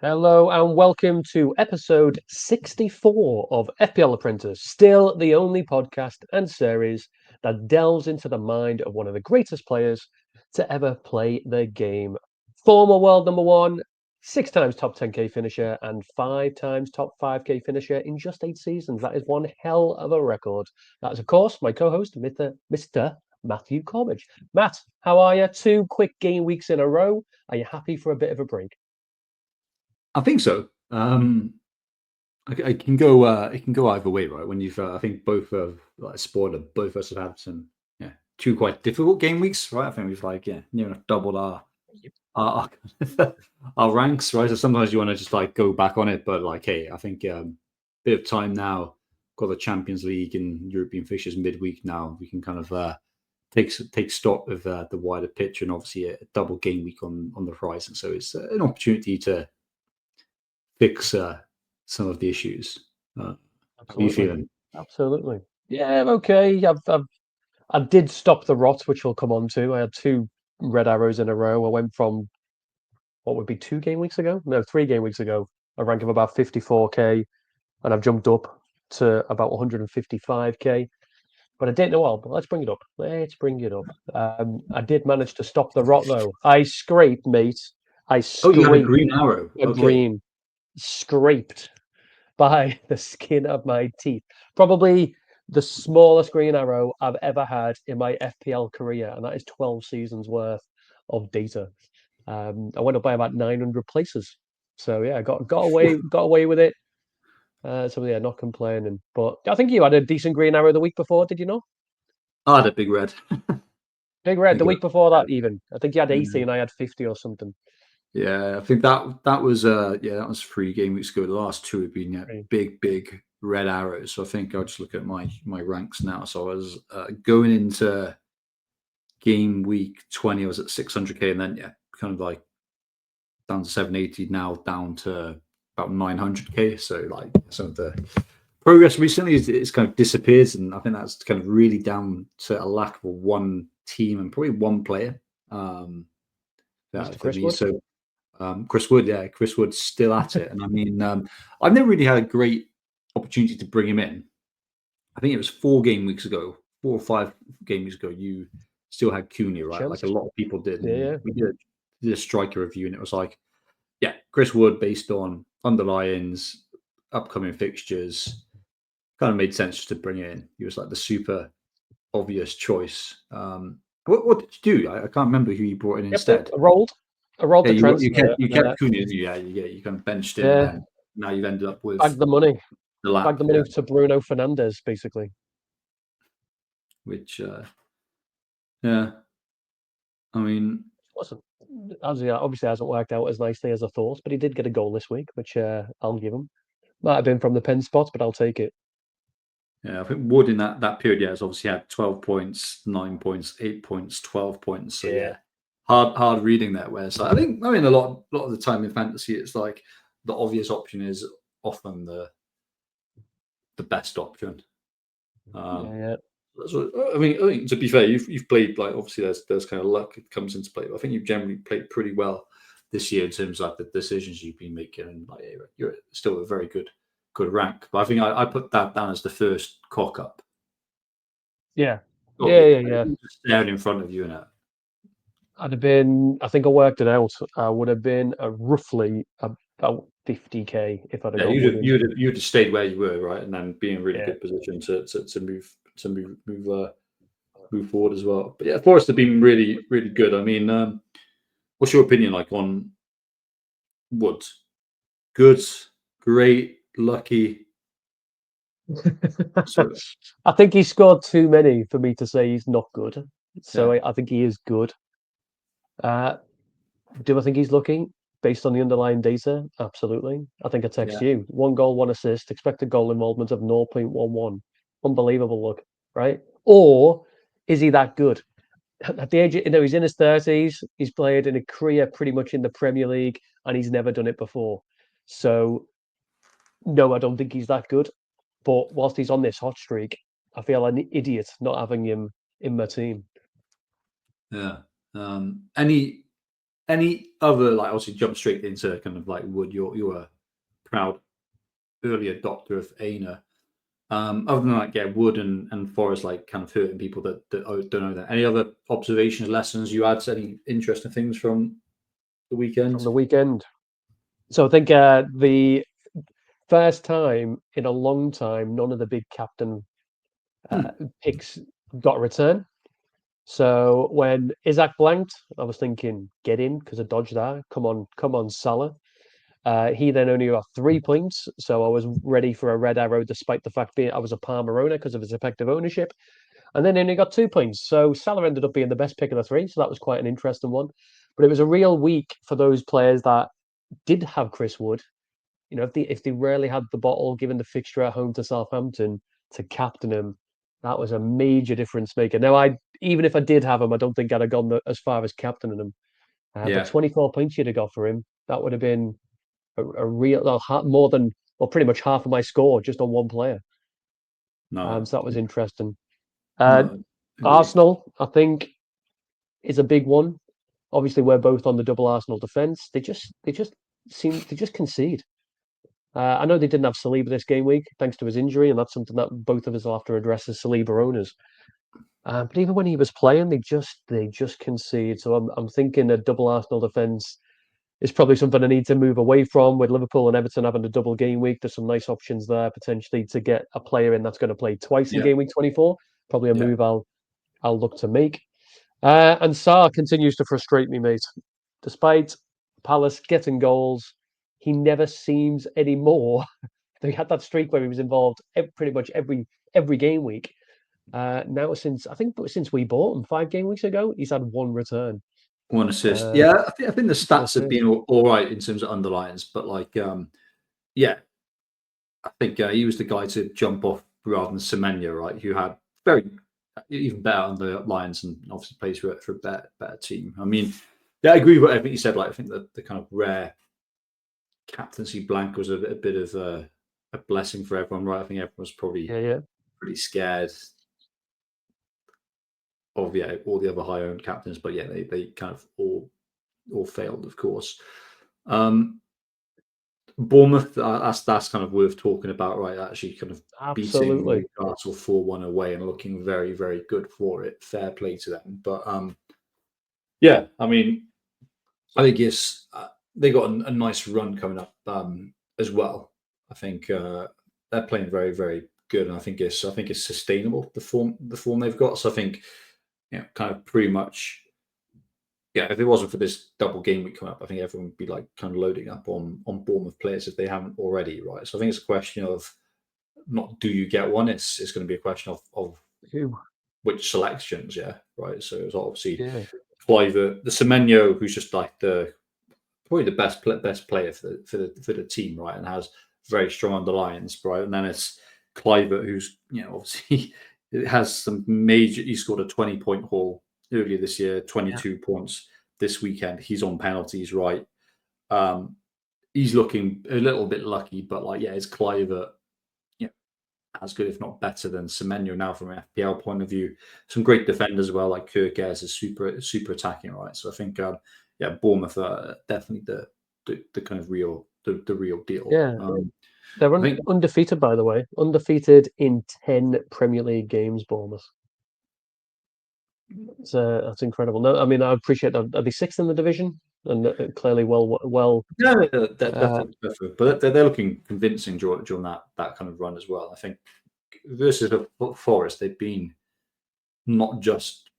Hello and welcome to episode 64 of FPL Apprentice, still the only podcast and series that delves into the mind of one of the greatest players to ever play the game. Former world number one, 6 times top 10k finisher, and 5 times top 5k finisher in just 8 seasons. That is one hell of a record. That is, of course, my co host, Mr. Matthew Corbridge. Matt, how are you? 2 quick game weeks in a row. Are you happy for a bit of a break? I think so. I can go. It can go either way, right? When you've, I think both of like spoiler, both of us have had some, two quite difficult game weeks, right? I think we've near enough doubled our our ranks, right? So sometimes you want to just like go back on it, but like, hey, I think bit of time now. Got the Champions League and European fixtures midweek now. We can kind of take stock of the wider picture, and obviously a double game week on the horizon. So it's an opportunity to fix some of the issues. How are you Absolutely. feeling? Absolutely. Yeah, I'm okay. I did stop the rot, which we'll come on to. I had 2 red arrows in a row. I went from what would be 2 game weeks ago? No, 3 game weeks ago. A rank of about 54k, and I've jumped up to about 155k. But I didn't know all. But let's bring it up. Let's bring it up. I did manage to stop the rot though. I scraped, mate. I Oh, you had a scraped green arrow. a Okay. green. Scraped by the skin of my teeth. Probably the smallest green arrow I've ever had in my FPL career, and that is 12 seasons worth of data. I went up by about 900 places. So yeah, got away with it. So yeah, not complaining. But I think you had a decent green arrow the week before, did you not? I had a big red. Big red Big the red. week before that even. I think you had 80 Yeah. and I had 50 or something. Yeah, I think that was that was 3 game weeks ago. The last two have been Right. big red arrows. So I think I'll just look at my ranks now. So I was going into game week 20. I was at 600k, and then kind of like down to 780. Now down to about 900k. So like some of the progress recently is kind of disappeared, and I think that's kind of really down to a lack of one team and probably one player Mr. for Chris me. Wood. So Chris Wood's still at it, and I mean, I've never really had a great opportunity to bring him in. I think it was 4 game weeks ago, 4 or 5 game weeks ago. You still had Cunha, right? Like a Chance. lot of people did, Yeah, and yeah. we did a striker review, and it was like, yeah, Chris Wood based on underlyings, upcoming fixtures, kind of made sense just to bring it in. He was like the super obvious choice. What did you do? I can't remember who you brought in Yep, instead. I rolled. I rolled Yeah, the you kept transfer, you and kept Cunha, didn't you? You kind of benched him, and yeah, then now you've ended up with bagged the money. the Bagged lap. the money Yeah, to Bruno Fernandes, basically. which yeah, I mean, Wasn't as yeah, obviously hasn't worked out as nicely as I thought, but he did get a goal this week, which I'll give him. Might have been from the pen spot, but I'll take it. yeah, I think Wood in that period, has obviously had 12 points, 9 points, 8 points, 12 points. So Yeah, yeah, hard reading there. Where it's like, I mean, a lot of the time in fantasy, it's like the obvious option is often the best option. yeah, Um, yeah. that's what, I think to be fair, you've played like obviously there's kind of luck that comes into play, but I think you've generally played pretty well this year in terms of like the decisions you've been making, and like you're still a very good rank. But I think I put that down as the first cock up. Yeah, yeah, Obvious, yeah, right? yeah. Just staring in front of you, and I'd have been. I think I worked it out. I would have been roughly about 50k if I'd have yeah, got Wood in. you'd have stayed where you were, right, and then be in a really Yeah, good position to move forward as well. But yeah, Forest have been really good. I mean, what's your opinion like on Wood? Good, great, lucky. So I think he scored too many for me to say he's not good. So yeah, I think he is good. Uh, do I think he's lucky based on the underlying data? Absolutely. I think I text yeah, you 1 goal, 1 assist, expected goal involvement of 0.11. Unbelievable look, right? Or is he that good? At the age, he's in his 30s. He's played in a career pretty much in the Premier League, and he's never done it before. So no, I don't think he's that good. But whilst he's on this hot streak, I feel an idiot not having him in my team. yeah. Any? Any other, like, obviously jump straight into kind of like Wood, you're a proud early adopter of Aina. Other than like, yeah, Wood and Forest, like, kind of hurting people that don't know that. Any other observations, lessons you had, any interesting things from the weekend? from the weekend. So I think the first time in a long time, none of the big captain picks got a return. So when Isaac blanked, I was thinking, get in because I dodged that. Come on, Salah. He then only got 3 points, so I was ready for a red arrow, despite the fact being I was a Palmer owner because of his effective ownership. And then he only got 2 points, so Salah ended up being the best pick of the three. So that was quite an interesting one. But it was a real week for those players that did have Chris Wood. You know, if they rarely had the bottle, given the fixture at home to Southampton, to captain him, that was a major difference maker. Now, even if I did have him, I don't think I'd have gone as far as captaining him. But Yeah, 24 points you'd have got for him. That would have been a real more than, well, pretty much half of my score just on one player. no, So that was interesting. Uh, no, agree. Arsenal, I think, is a big one. Obviously, we're both on the double Arsenal defense. They just concede. I know they didn't have Saliba this game week thanks to his injury, and that's something that both of us will have to address as Saliba owners. But even when he was playing, they just concede. So I'm thinking a double Arsenal defense is probably something I need to move away from. With Liverpool and Everton having a double game week, there's some nice options there potentially to get a player in that's going to play twice in Yeah, game week 24. Probably a yeah. move I'll look to make. And Sarr continues to frustrate me, mate. Despite Palace getting goals, he never seems anymore. He had that streak where he was involved pretty much every game week. Now since we bought him 5 game weeks ago, he's had one return. One assist. Uh, Yeah, I think the one stats have assist. been all right in terms of underlines, but like, yeah, I think he was the guy to jump off rather than Semenyo, right? Who had very even better underlines and obviously plays for a better team. I mean, yeah, I agree with everything you said. Like, I think the kind of rare captaincy blank was a bit of a blessing for everyone, right? I think everyone was probably Yeah, yeah, pretty scared of, yeah, all the other high owned captains, but yeah, they kind of all failed, of course. Bournemouth, that's kind of worth talking about, right? Actually, kind of beating absolutely. Newcastle 4-1 away and looking very, very good for it. Fair play to them. But yeah, I mean, I think it's they got a nice run coming up as well. I think they're playing very, very good, and I think it's sustainable, the form they've got. So I think, yeah, kind of pretty much, yeah, if it wasn't for this double game week coming up, I think everyone would be like kind of loading up on Bournemouth players if they haven't already, right? So I think it's a question of not do you get one, it's going to be a question of Phew. which selections, yeah, right. So it's obviously Yeah, Cliver, the Semenyo, who's just like the probably the best player for the team, right, and has very strong underlines, right. And then it's Cliver, who's, obviously it has some major. He scored a 20-point haul earlier this year, yeah, 22 points this weekend. He's on penalties, right. Um, he's looking a little bit lucky, but like, yeah, it's Cliver, as good, if not better, than Semenyo now from an FPL point of view. Some great defenders as well, like Kirk Ayres is super attacking, right? So I think, yeah, Bournemouth are definitely the kind of the real deal. yeah. They're I think, undefeated, by the way. Undefeated in 10 Premier League games, Bournemouth. That's incredible. No, I mean, I appreciate that. Are they sixth in the division? And clearly, well. yeah, Uh, definitely, but they're looking convincing during that kind of run as well. I think versus the Forest, they've been not just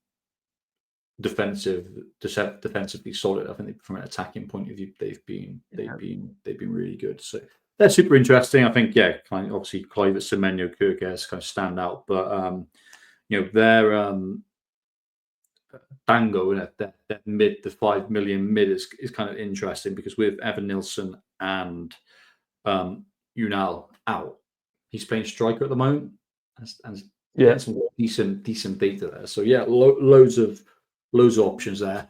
defensively solid. I think from an attacking point of view, they've been really good. So they're super interesting. I think, yeah, kind of obviously Clive, Semenyo, Kyrgios kind of stand out, but their Dango, that mid, the 5 million mid is kind of interesting because with Evan Nilsson and Unal out, he's playing striker at the moment and yeah, getting some decent data there. So yeah, loads of options there.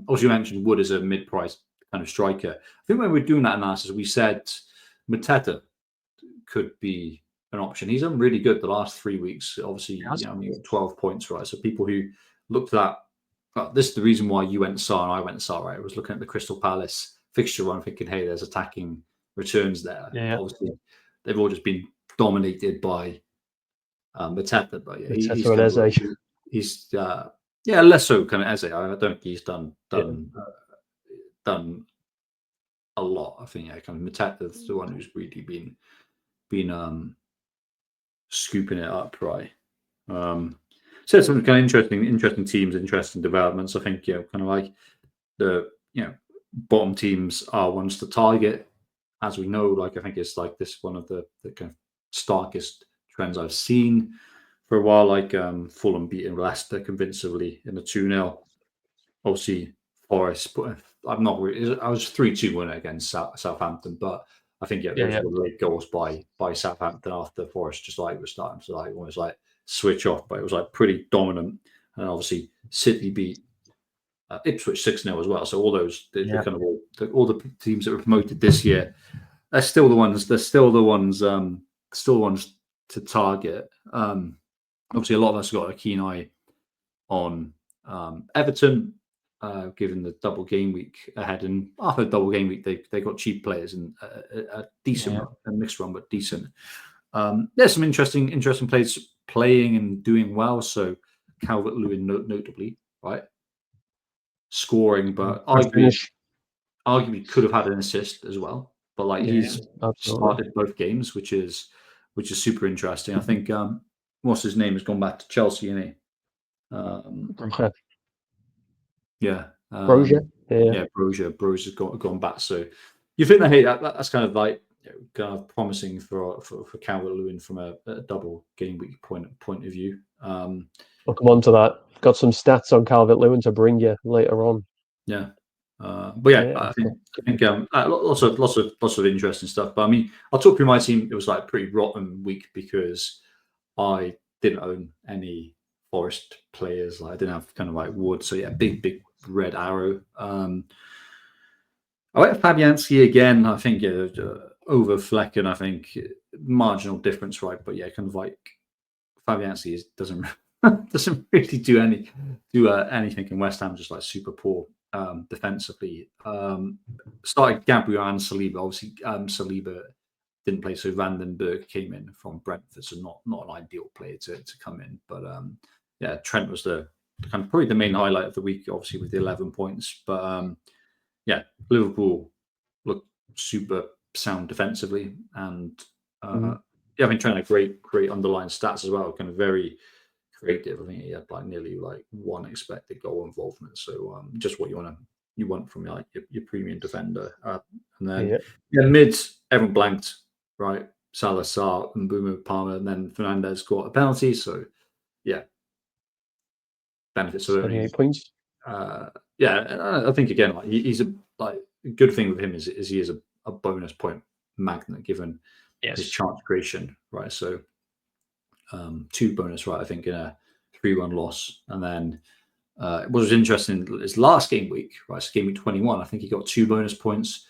Also, you mentioned Wood as a mid-price kind of striker. I think when we were doing that analysis, we said Mateta could be an option. He's done really good the last 3 weeks. Obviously, yes. 12 points, right? So people who looked at that this is the reason why you went Sar and I went Sar. Right, I was looking at the Crystal Palace fixture run, thinking, hey, there's attacking returns there. Yeah. But obviously, they've all just been dominated by Mateta. But yeah, he's Mateta and kind of Eze. he's less so kind of Eze. I don't think he's done a lot. I think kind of Mateta's the one who's really been scooping it up, right? So some kind of interesting teams, interesting developments. I think kind of like the bottom teams are ones to target, as we know. Like I think it's like this one of the kind of starkest trends I've seen for a while. Like Fulham beating Leicester convincingly in a 2-0. Obviously, Forest. I'm not. I was 3-2 winner against Southampton, but I think those were late goals by Southampton after Forest just like was starting to like almost like switch off, but it was like pretty dominant. And obviously, City beat Ipswich 6-0 as well. So all those the kind of all the teams that were promoted this year, they're still the ones. They're still the ones. Still the ones to target. Obviously, a lot of us got a keen eye on Everton, given the double game week ahead. And after the double game week, they got cheap players and a decent a mixed run, but decent. There's some interesting players playing and doing well. So Calvert-Lewin notably, right? Scoring, but arguably could have had an assist as well. But like he's started both games, which is super interesting. I think what's his name has gone back to Chelsea, isn't he? Brozier's gone back. So you think that hey, that's kind of like kind of promising for Calvert-Lewin from a double game week point of view. We'll come on to that. Got some stats on Calvert-Lewin to bring you later on. Yeah. But I think lots of interesting stuff. But I mean, I'll talk through my team. It was like a pretty rotten week because I didn't own any Forest players. Like I didn't have kind of like Wood. So yeah, big red arrow. I went Fabianski again. I think over Flecken. I think marginal difference, right? But yeah, kind of like Fabianski doesn't really do anything in West Ham. Just like super poor defensively. Started Gabriel and Saliba. Obviously, Saliba didn't play, so Vandenberg came in from Brentford, so not an ideal player to come in. But Trent was the kind of probably the main highlight of the week, obviously with the 11 points. But Liverpool looked super sound defensively, and I think Trent had great underlying stats as well. Kind of very creative. I think he had like nearly like one expected goal involvement. So just what you want from like your premium defender. And then mids, everyone blanked, right? Salah, Sarr, and Mbeumo, Palmer, and then Fernandez got a penalty. So benefits of 28 points. I think again, like he's a good thing with him is he is a bonus point magnet given his chance creation, right? So 2 bonus, right? I think in a 3-1 loss, and then what was interesting is last game week, right? So game week 21, I think he got 2 bonus points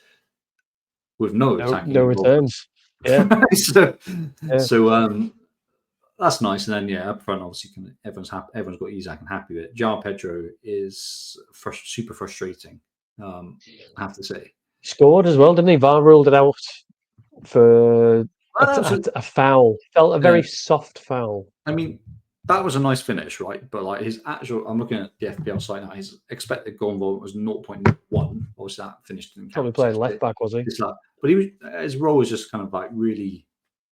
with no returns. So that's nice. And then up front, obviously, everyone's happy. Everyone's got Isak and happy with it. João Pedro is super frustrating. I have to say, scored as well, didn't he? VAR ruled it out for a foul. Felt a very soft foul. I mean, that was a nice finish, right? But like his actual, I'm looking at the FPL site now. His expected goal involvement was 0.1. Obviously, that finished in probably playing left back, was he? But his role was just kind of like really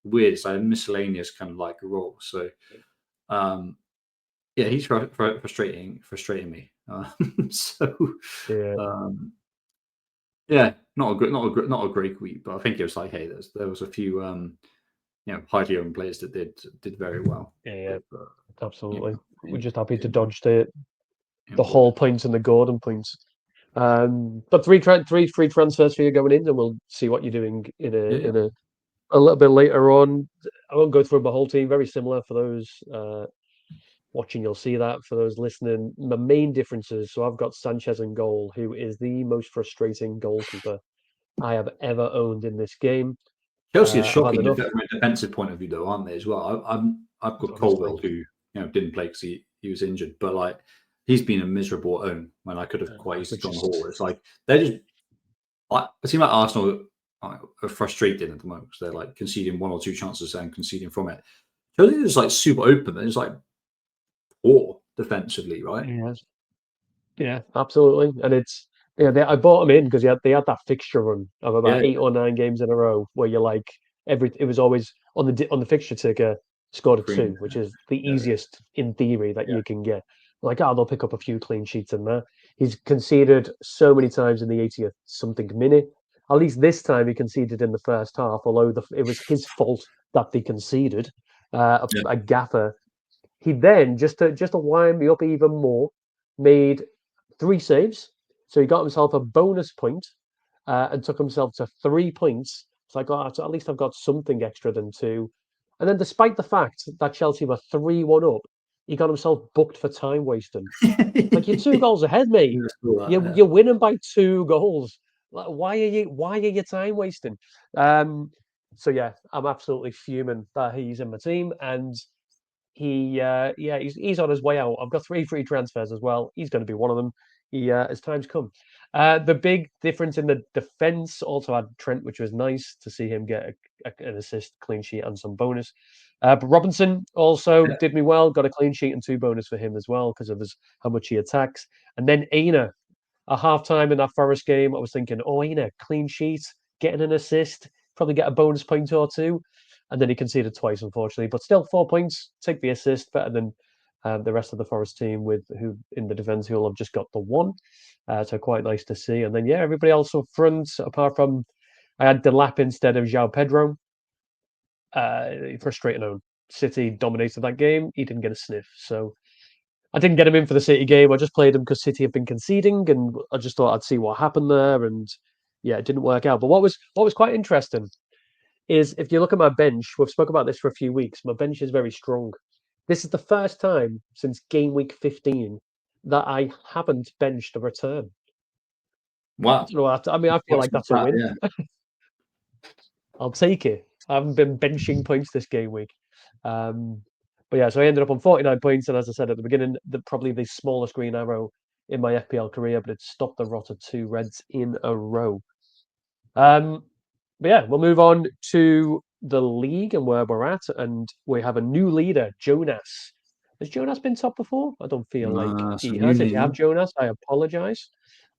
weird. It's like a miscellaneous kind of like role. So, he's frustrating me. Not a great week. But I think it was like, hey, there was a few highly owned players that did very well. Absolutely. We're just happy to dodge the Hall points and the Gordon points. But 3 free transfers for you going in, and we'll see what you're doing in a little bit later on. I won't go through my whole team. Very similar for those watching. You'll see that. For those listening, the main differences. So I've got Sanchez in goal, who is the most frustrating goalkeeper I have ever owned in this game. Chelsea is shocking from a defensive point of view, though, aren't they? As well, I've got Colwell, who didn't play because he was injured, but like he's been a miserable own when I could have quite easily gone just... Hall. It's like they're just. It seems like Arsenal are frustrated at the moment because they're like conceding 1 or 2 chances and conceding from it. So I think it's like super open. And it's like poor defensively, right? Yeah, absolutely. And it's I bought them in because they had that fixture run of about Yeah, 8 or 9 games in a row where you're like it was always on the fixture ticker scored a green. 2, which is the Yeah, easiest in theory that yeah, you can get. Like, they'll pick up a few clean sheets in there. He's conceded so many times in the 80th something minute. At least this time he conceded in the first half, although it was his fault that they conceded. yeah. A gaffer. He then, just to wind me up even more, made 3 saves. So he got himself a bonus point, and took himself to 3 points. So I got, at least I've got something extra than 2. And then, despite the fact that Chelsea were 3-1 up, he got himself booked for time wasting. It's like, you're 2 goals ahead, mate. You're winning by 2 goals. Like, why are you time wasting? So yeah, I'm absolutely fuming that he's in my team, and he's on his way out. I've got 3 free transfers as well. He's going to be one of them. As time's come. The big difference in the defense also had Trent, which was nice to see him get an assist, clean sheet, and some bonus. But Robinson also did me well. Got a clean sheet and 2 bonus for him as well because of how much he attacks. And then Aina, at half time in that Forest game, I was thinking, oh, Aina, clean sheet, getting an assist, probably get a bonus point or 2. And then he conceded twice, unfortunately, but still 4 points. Take the assist, better than the rest of the Forest team who in the defence who will have just got the 1. So quite nice to see. And then everybody else up front, apart from I had Delap instead of João Pedro. Frustrating own. City dominated that game. He didn't get a sniff, so I didn't get him in for the City game. I just played him because City have been conceding, and I just thought I'd see what happened there. And yeah, it didn't work out. But what was quite interesting is if you look at my bench, we've spoken about this for a few weeks. My bench is very strong. This is the first time since game week 15 that I haven't benched a return. I Wow. don't know. I mean, I feel like that's a win. Yeah. I'll take it. I haven't been benching points this game week. But yeah, so I ended up on 49 points. And as I said at the beginning, probably the smallest green arrow in my FPL career, but it stopped the rot of 2 reds in a row. But yeah, we'll move on to the league and where we're at. And we have a new leader, Jonas. Has Jonas been top before? I don't feel like Some he new has. If you have name. Jonas, I apologize.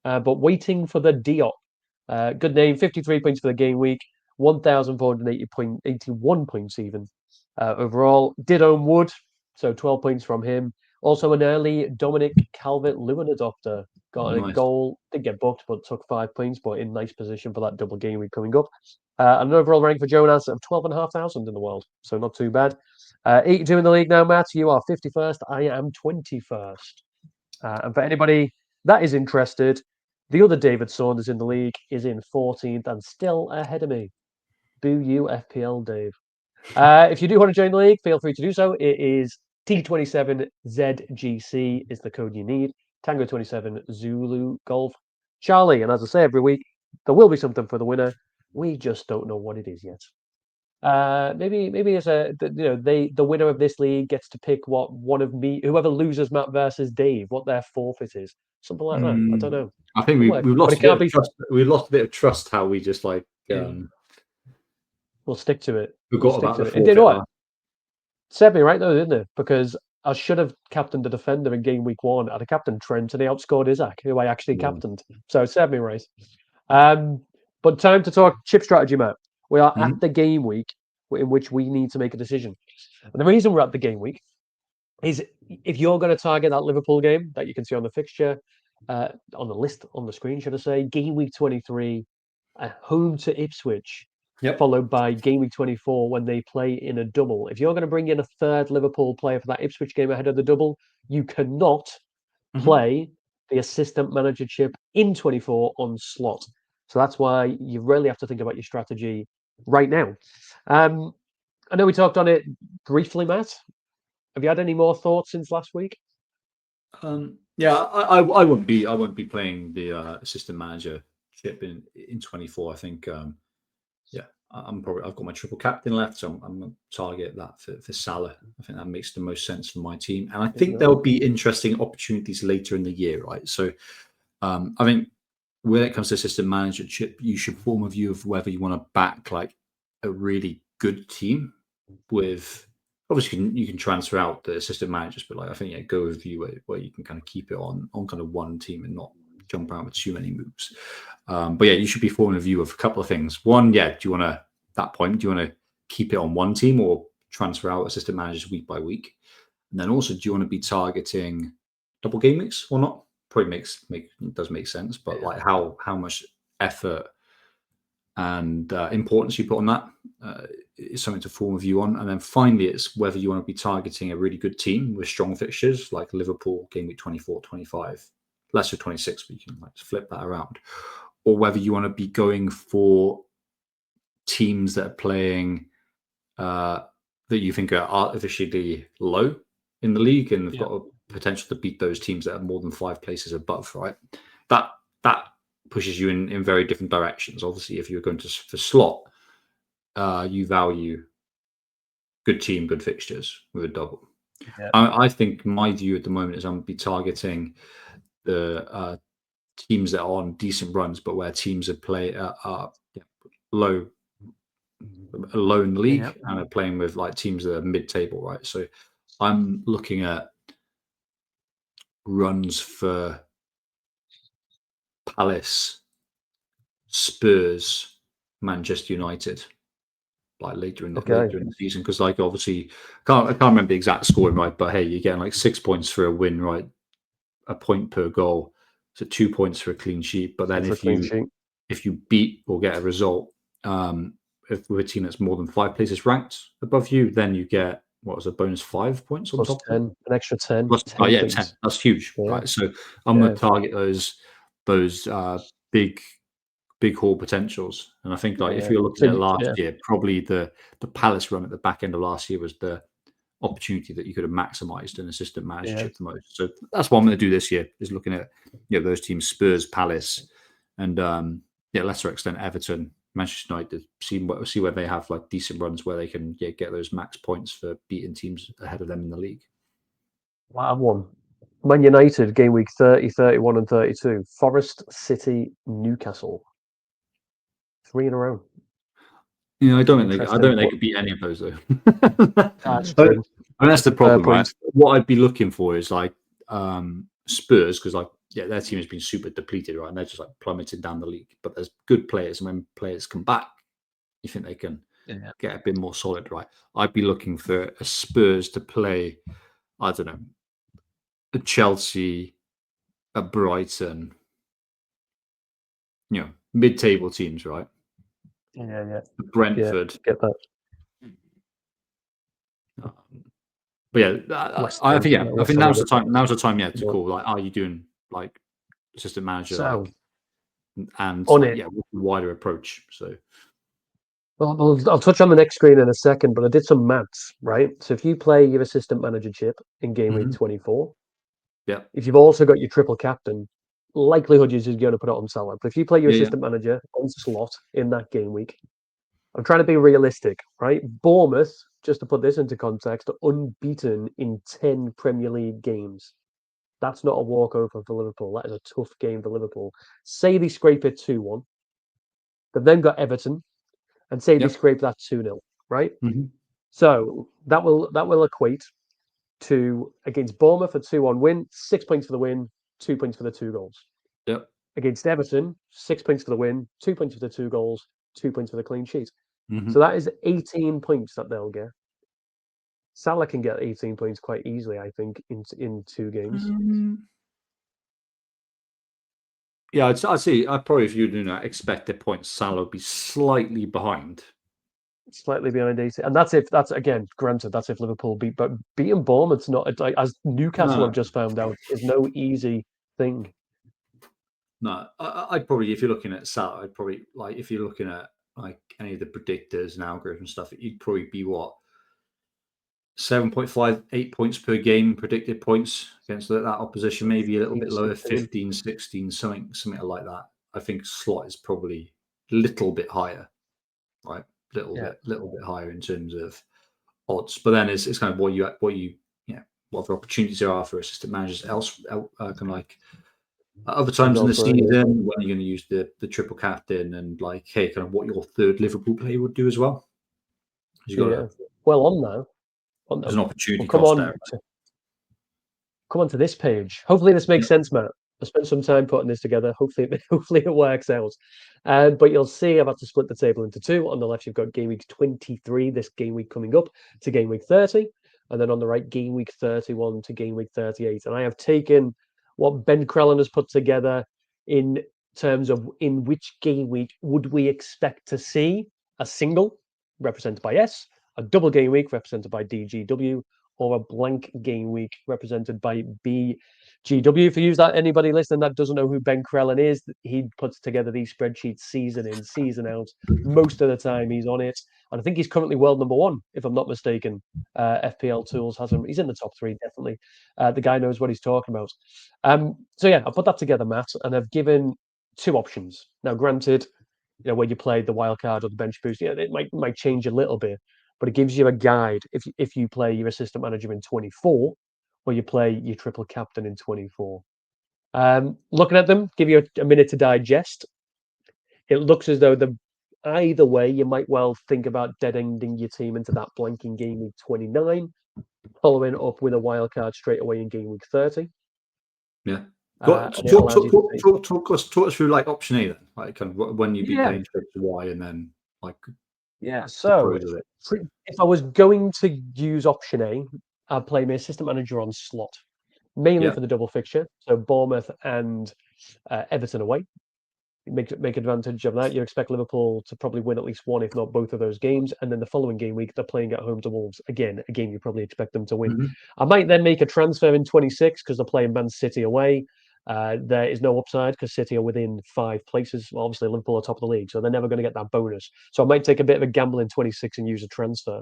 But waiting for the Diop. Good name, 53 points for the game week, 1,481 points even. Overall, did own Wood, so 12 points from him. Also, an early Dominic Calvert-Lewin adopter. Got a Nice. goal, did get booked, but took 5 points, but in nice position for that double game week coming up. An overall rank for Jonas of 12,500 in the world, so not too bad. 82 in the league now, Matt. You are 51st. I am 21st. And for anybody that is interested, the other David Saunders in the league is in 14th and still ahead of me. Boo you, FPL Dave. If you do want to join the league, feel free to do so. It is T27ZGC is the code you need. Tango 27 Zulu Golf Charlie. And as I say every week, there will be something for the winner. We just don't know what it is yet. Maybe it's the winner of this league gets to pick what one of me, whoever loses Matt versus Dave, what their forfeit is, something like that. I don't know. I think we've But lost it a bit can't of be. trust. We lost a bit of trust how we just like We'll stick to it. We'll forgot stick about to the it. And you know what? forfeit. Served me right though, didn't it? Because I should have captained the defender in game week 1. I'd have captained Trent, and he outscored Isaac, who I actually captained. So it served me right. But time to talk chip strategy, Matt. We are at the game week in which we need to make a decision. And the reason we're at the game week is if you're going to target that Liverpool game that you can see on the fixture, on the list on the screen, should I say, game week 23, home to Ipswich, followed by game week 24 when they play in a double. If you're going to bring in a third Liverpool player for that Ipswich game ahead of the double, you cannot play the assistant manager chip in 24 on slot. So that's why you really have to think about your strategy right now. I know we talked on it briefly, Matt. Have you had any more thoughts since last week? Yeah, I won't be playing the assistant manager chip in 24. I think I've got my triple captain left, so I'm going to target that for Salah. I think that makes the most sense for my team, and I think there'll be interesting opportunities later in the year, right? So, I think when it comes to assistant managership, you should form a view of whether you want to back like a really good team with. Obviously, you can transfer out the assistant managers, but like I think go with a view where you can kind of keep it on kind of one team and not jump around with too many moves. But yeah, you should be forming a view of a couple of things. One, do you want to that point? Do you want to keep it on one team or transfer out assistant managers week by week? And then also, do you want to be targeting double game weeks or not? Probably does make sense, but like how much effort and importance you put on that is something to form a view on. And then finally, it's whether you want to be targeting a really good team with strong fixtures like Liverpool game week 24, 25, lesser 26, but you can like flip that around, or whether you want to be going for teams that are playing that you think are artificially low in the league and have got a potential to beat those teams that are more than 5 places above, right? That pushes you in very different directions. Obviously, if you're going for slot, you value good team, good fixtures with a double. Yeah. I think my view at the moment is I'm going to be targeting the teams that are on decent runs, but where teams are low in the league and are playing with like teams that are mid-table, right? So I'm looking at runs for Palace, Spurs, Manchester United, like later in the season, because like obviously I can't remember the exact scoring, right? But hey, you're getting like 6 points for a win, right? A point per goal, so 2 points for a clean sheet. But then if you beat or get a result, if with a team that's more than 5 places ranked above you, then you get a bonus 5 points on top. 10, an extra 10. Plus, 10. That's huge, right? So I'm going to target those big haul potentials. And I think like if you're looking at last year, probably the Palace run at the back end of last year was the opportunity that you could have maximized in assistant managership the most. So that's what I'm going to do this year, is looking at those teams, Spurs, Palace, and lesser extent Everton, Manchester United, see where they have like decent runs where they can get those max points for beating teams ahead of them in the league. Well, I won. Man United game week 30, 31 and 32. Forest, City, Newcastle. 3 in a row. Yeah, I don't think they could beat any of those though. That's true. And that's the problem, right? What I'd be looking for is like Spurs, because like their team has been super depleted, right? And they're just like plummeted down the league. But there's good players, and when players come back, you think they can get a bit more solid, right? I'd be looking for a Spurs to play, I don't know, a Chelsea, a Brighton, mid-table teams, right? Yeah. Brentford. Get that. But I think now's the time. Now's the time, to call. Like, are you doing like assistant manager, and with a wider approach? So, well, I'll touch on the next screen in a second, but I did some maths, right? So if you play your assistant manager chip in game week 24, if you've also got your triple captain, likelihood is you're going to put it on Salah. But if you play your assistant manager on slot in that game week, I'm trying to be realistic, right? Bournemouth, just to put this into context, unbeaten in 10 Premier League games. That's not a walkover for Liverpool. That is a tough game for Liverpool. Say they scrape it 2-1. They've then got Everton, and say they scrape that 2-0, right? Mm-hmm. So that will equate to, against Bournemouth, a 2-1 win, 6 points for the win, 2 points for the 2 goals. Yep. Against Everton, 6 points for the win, 2 points for the 2 goals, 2 points for the clean sheet. Mm-hmm. So that is 18 points that they'll get. Salah can get 18 points quite easily, I think, in 2 games. Yeah, I'd say probably if you're doing that expected points, Salah would be slightly behind. Slightly behind 80. And that's again, granted, that's if Liverpool beat, but beating Bournemouth's not, like, as Newcastle have just found out, is no easy thing. No, I'd probably, if you're looking at Salah, I'd probably, like, if you're looking at like any of the predictors and algorithms and stuff, you'd probably be 7.5, 8 points per game predicted points against that opposition, maybe a little bit lower, 15, 16, something like that. I think slot is probably a little bit higher, right? little bit higher in terms of odds. But then it's kind of what other opportunities there are for assistant managers kind of like other times in the season when you're going to use the triple captain, and like, hey, kind of what your third Liverpool player would do as well. Well, on there's an opportunity come cost on there. Come on to this page. Hopefully this makes sense, Matt. I spent some time putting this together. Hopefully it works out. But you'll see I've had to split the table into two. On the left, you've got game week 23, this game week coming up, to game week 30. And then on the right, game week 31 to game week 38. And I have taken what Ben Crellin has put together in terms of in which game week would we expect to see a single represented by S, a double game week represented by DGW, or a blank game week represented by BGW. For you, that anybody listening that doesn't know who Ben Crellin is, he puts together these spreadsheets season in, season out. Most of the time he's on it. And I think he's currently world number one, if I'm not mistaken. FPL Tools has him. He's in the top three, definitely. The guy knows what he's talking about. So yeah, I put that together, Matt, and I've given two options. Now, granted, when you play the wild card or the bench boost, it might change a little bit, but it gives you a guide if you play your assistant manager in 24 or you play your triple captain in 24. Looking at them, give you a minute to digest. It looks as though either way, you might well think about dead ending your team into that blanking game week 29, following up with a wild card straight away in game week 30. Yeah. Talk us through like option A then, like kind of when you'd be playing Y, and then like So if I was going to use option A, I'd play my assistant manager on slot, mainly for the double fixture. So Bournemouth and Everton away. Make advantage of that. You expect Liverpool to probably win at least one, if not both of those games. And then the following game week, they're playing at home to Wolves. Again, a game you probably expect them to win. Mm-hmm. I might then make a transfer in 26 because they're playing Man City away. There is no upside because City are within 5 places. Well, obviously, Liverpool are top of the league, so they're never going to get that bonus. So I might take a bit of a gamble in 26 and use a transfer.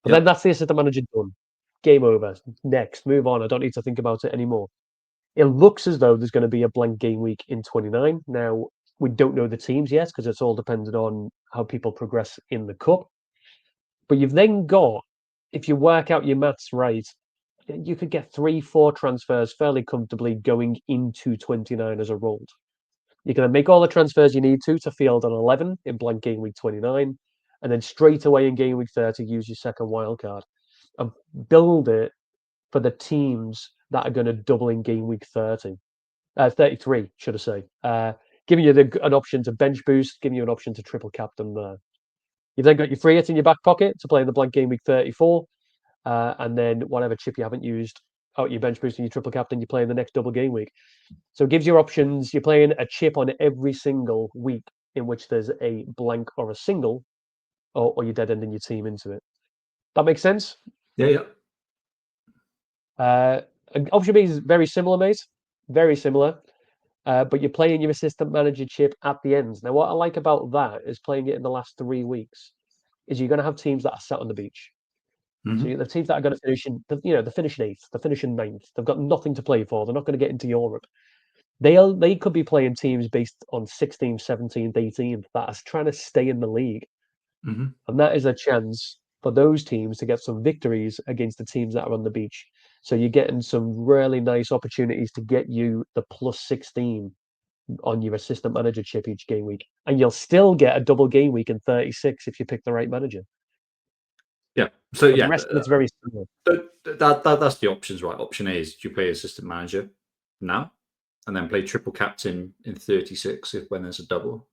But then that's the assistant manager done. Game over. Next, move on. I don't need to think about it anymore. It looks as though there's going to be a blank game week in 29. Now, we don't know the teams yet because it's all dependent on how people progress in the cup. But you've then got, if you work out your maths right, you could get 3-4 transfers fairly comfortably going into 29 as a rolled. You're going to make all the transfers you need to field an 11 in blank game week 29, and then straight away in game week 30, use your second wild card and build it for the teams that are going to double in game week 33, should I say. Giving you an option to bench boost, giving you an option to triple captain there. You've then got your free hit in your back pocket to play in the blank game week 34, and then whatever chip you haven't used out your bench boost and your triple captain, you play in the next double game week. So it gives you options. You're playing a chip on every single week in which there's a blank or a single, or you're dead ending your team into it. That makes sense? Yeah. Option B is very similar, mate. Very similar. But you're playing your assistant manager chip at the end. Now, what I like about that is playing it in the last 3 weeks is you're going to have teams that are sat on the beach. Mm-hmm. So the teams that are going to finish they're finishing 8th, they're finishing 9th. They've got nothing to play for. They're not going to get into Europe. They could be playing teams based on 16th, 17th, 18th that are trying to stay in the league. Mm-hmm. And that is a chance for those teams to get some victories against the teams that are on the beach. So you're getting some really nice opportunities to get you the plus 16 on your assistant manager chip each game week. And you'll still get a double game week in 36 if you pick the right manager. Yeah. So but the rest of it's very similar. That's the options, right? Option A is do you play assistant manager now and then play triple captain in 36 when there's a double.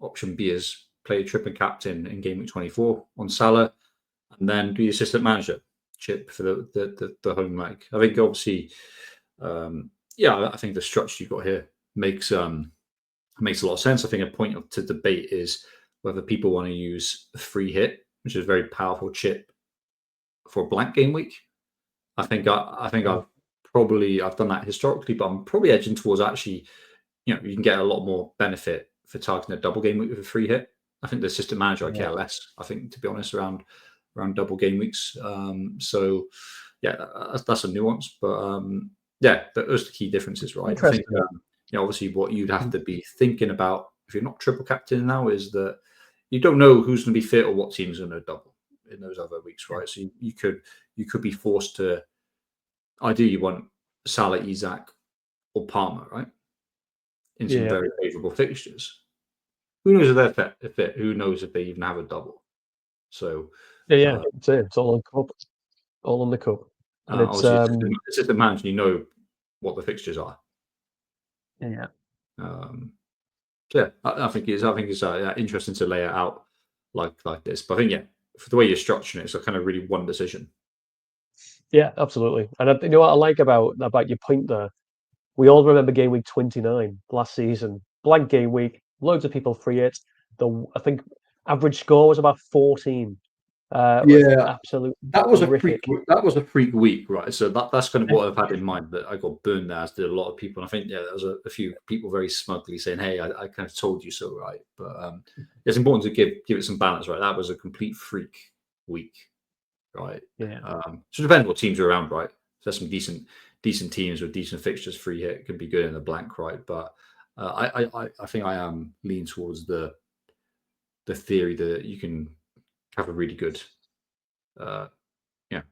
Option B is play triple captain in game week 24 on Salah, and then do the assistant manager chip for the home leg. I think obviously, I think the structure you've got here makes a lot of sense. I think a point to debate is whether people want to use a free hit, which is a very powerful chip, for a blank game week. I think I've done that historically, but I'm probably edging towards actually, you can get a lot more benefit for targeting a double game week with a free hit. I think the assistant manager, I care less, I think, to be honest, around double game weeks. So that's a nuance, but those are the key differences, right? I think obviously what you'd have to be thinking about if you're not triple captain now is that you don't know who's going to be fit or what team's going to double in those other weeks, right? So you could be forced to. Ideally, you want Salah, Isaac, or Palmer, right? In some Yeah, very favourable fixtures. Who knows if they're fit? Who knows if they even have a double? So yeah. It's all on cup, all on the cup, and it's obviously it's just a management. You know what the fixtures are. yeah. Yeah, I think it's interesting to lay it out like this. But I think for the way you're structuring it, it's a kind of really one decision. Yeah, absolutely. And you know what I like about your point there? We all remember game week 29 last season. Blank game week. Loads of people free it. I think average score was about 14. It was Yeah, absolutely that was a freak. horrific. That was a freak week, right? So that's kind of what I've had in mind. That I got burned there, as did a lot of people. And I think there was a few people very smugly saying, "Hey, I kind of told you so," right? But it's important to give it some balance, right? That was a complete freak week, right? Yeah. So it depends what teams are around, right? So there's some decent teams with decent fixtures. Free hit could be good in the blank, right? But I think I am lean towards the theory that you can have a really good uh, yeah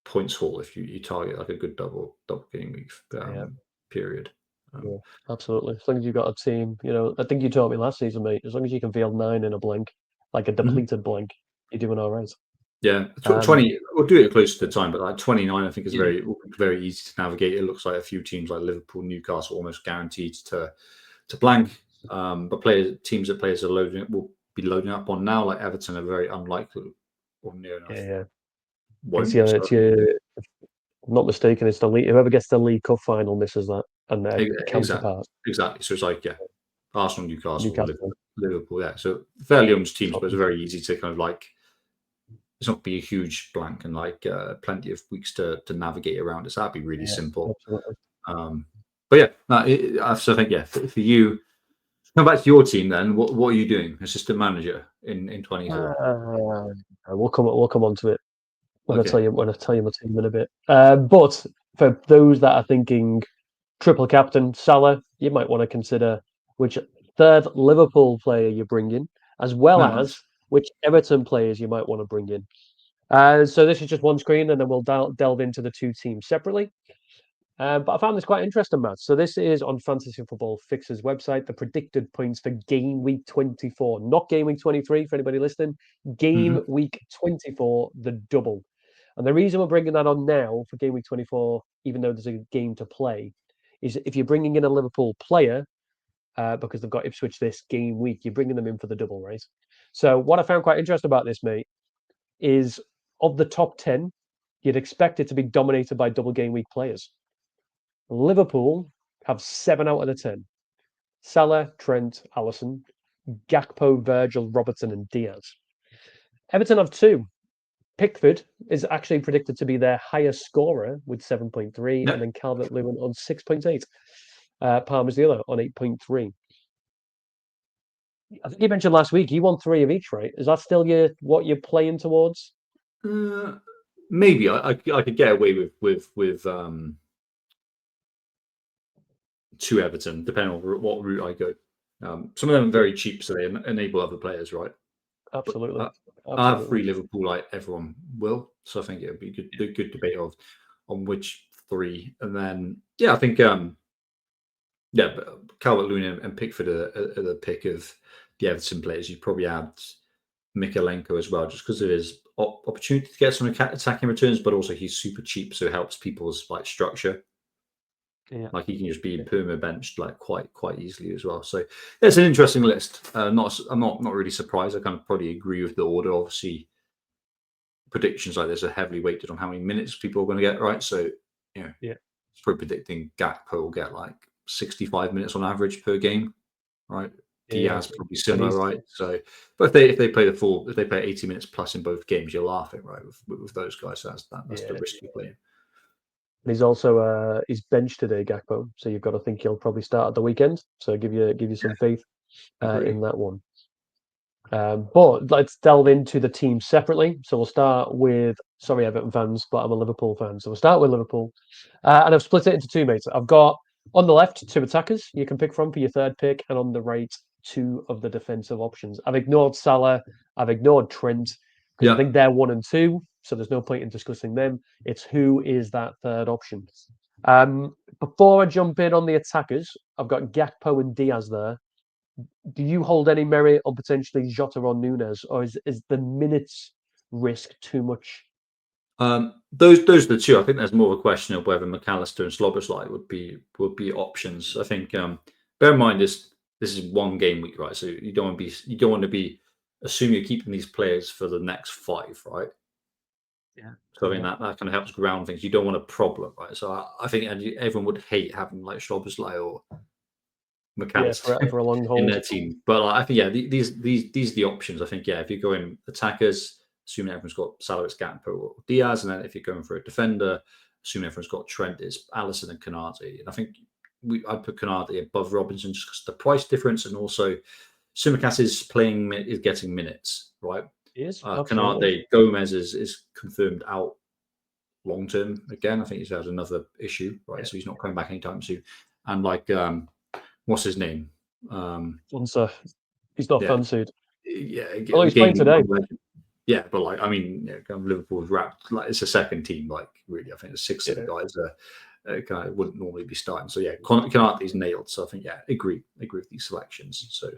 points haul if you target like a good double game week Yeah. period. Yeah. Um, Absolutely. As long as you've got a team, I think you taught me last season, mate. As long as you can field 9 in a blank, like a mhm. depleted blank, you're doing all right. Yeah, Um, 20. We'll do it close to the time, but like 29, I think is yeah. very easy to navigate. It looks like a few teams like Liverpool, Newcastle, almost guaranteed to blank. But teams that players are loading will be loading up on now, like Everton, are very unlikely or near enough Yeah. won't. It's your, if I'm not mistaken, it's the league. Whoever gets the League Cup final misses that, and their Exactly, counterpart, exactly. So it's like Arsenal, Newcastle, Newcastle. Liverpool. Yeah, so fairly owned teams, but it's Tottenham. very easy to kind of like it's not be a huge blank and like plenty of weeks to navigate around it. So that'd be really Yeah, simple. absolutely. But yeah, so I think for you, come back to your team then. What are you doing, assistant manager in 24? We'll come on to it Okay. when I tell you my team in a bit. But for those that are thinking triple captain Salah, you might want to consider which third Liverpool player you bring in, as well No, as nice. which Everton players you might want to bring in. So this is just one screen, and then we'll delve into the two teams separately. But I found this quite interesting, Matt. So this is on Fantasy Football Fixer's website, the predicted points for game week 24, not game week 23 for anybody listening. Game Hmm. week 24, the double. And the reason we're bringing that on now for game week 24, even though there's a game to play, is if you're bringing in a Liverpool player, because they've got Ipswich this game week, you're bringing them in for the double, right? So what I found quite interesting about this, mate, is of the top 10, you'd expect it to be dominated by double game week players. Liverpool have 7 out of the 10. Salah, Trent, Allison, Gakpo, Virgil, Robertson, and Diaz. Everton have 2. Pickford is actually predicted to be their highest scorer with 7.3, and Yeah. then Calvert-Lewin on 6.8. Palmer's the other on 8.3. I think you mentioned last week you won 3 of each, right? Is that still what you're playing towards? Uh, Maybe I could get away with to Everton, depending on what route I go. Some of them are Yeah, very cheap, so they enable other players, right? But absolutely, I have absolutely. free Liverpool like everyone will, so I think it would be good debate of on which three, and then I think Calvert Lewin and Pickford are the pick of the Everton players. You probably add Mikalenko as well, just because of his opportunity to get some attacking returns, but also he's super cheap, so it helps people's like structure. Yeah, Like he can just be perma benched like quite easily as well. So it's an interesting list. I'm not really surprised. I kind of probably agree with the order. Obviously, predictions like this are heavily weighted on how many minutes people are going to get, right? So, you know, yeah, it's probably predicting Gakpo will get like 65 minutes on average per game, right? yeah. Diaz probably And similar, right? So, but if they play if they play 80 minutes plus in both games, you're laughing, right? With those guys, so that's the yeah. risk you play. And he's also he's benched today, Gakpo. So you've got to think he'll probably start at the weekend. So give you some faith Agree. in that one. But let's delve into the team separately. So we'll start with sorry Everton fans, but I'm a Liverpool fan. So we'll start with Liverpool, and I've split it into two, mates. I've got on the left 2 attackers you can pick from for your third pick, and on the right two of the defensive options. I've ignored Salah, I've ignored Trent, because I Yeah. think they're 1 and 2, so there's no point in discussing them. It's who is that third option. Before I jump in on the attackers, I've got Gakpo and Diaz there. Do you hold any merit on potentially Jota or Nunes, or is the minutes risk too much? Those are the two. I think there's more of a question of whether McAllister and Slobberslide would be options. I think bear in mind this is one game week, right? So you don't want to be assuming you're keeping these players for the next 5, right? Yeah. So I think that kind of helps ground things. You don't want a problem, right? So I think everyone would hate having like Slobberslide or Yeah, McAllister for a long in hold. their team. But like, I think these are the options. I think if you're going attackers, assuming everyone's got Salah, it's Gakpo or Diaz, and then if you're going for a defender, assuming everyone's got Trent, it's Alisson and Canate. And I think I'd put Canate above Robinson just because the price difference, and also Tsimikas is getting minutes, right? Yes, absolutely. Canate, Gomez is confirmed out long term again. I think he's had another issue, right? Yeah. So he's not coming back anytime soon. And like what's his name? Once he's not Yeah, fancied. yeah, Although the he's playing game. today. Yeah, but like I mean, kind of Liverpool's wrapped. Like it's a second team. Like really, I think the 6 of the guys kind of wouldn't normally be starting. So yeah, Canate's nailed. So I think agree with these selections. So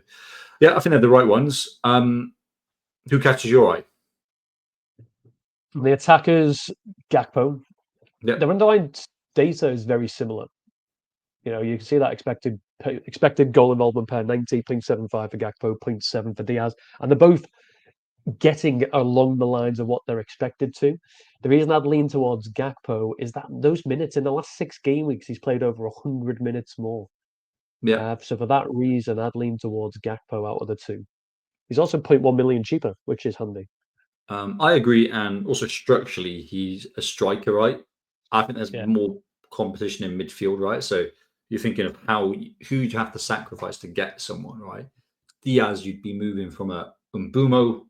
yeah, I think they're the right ones. Who catches your eye? From the attackers, Gakpo. Yeah, Their underlying data is very similar. You can see that expected goal involvement per 90, 0.75 for Gakpo, 0.7 for Diaz, and they're both getting along the lines of what they're expected to. The reason I'd lean towards Gakpo is that those minutes in the last 6 game weeks, he's played over 100 minutes more. yeah. So for that reason, I'd lean towards Gakpo out of the two. He's also 0.1 million cheaper, which is handy. I agree, and also structurally, he's a striker, right? I think there's Yeah, more competition in midfield, right? So you're thinking of who you have to sacrifice to get someone, right? Diaz, you'd be moving from a Umbumo,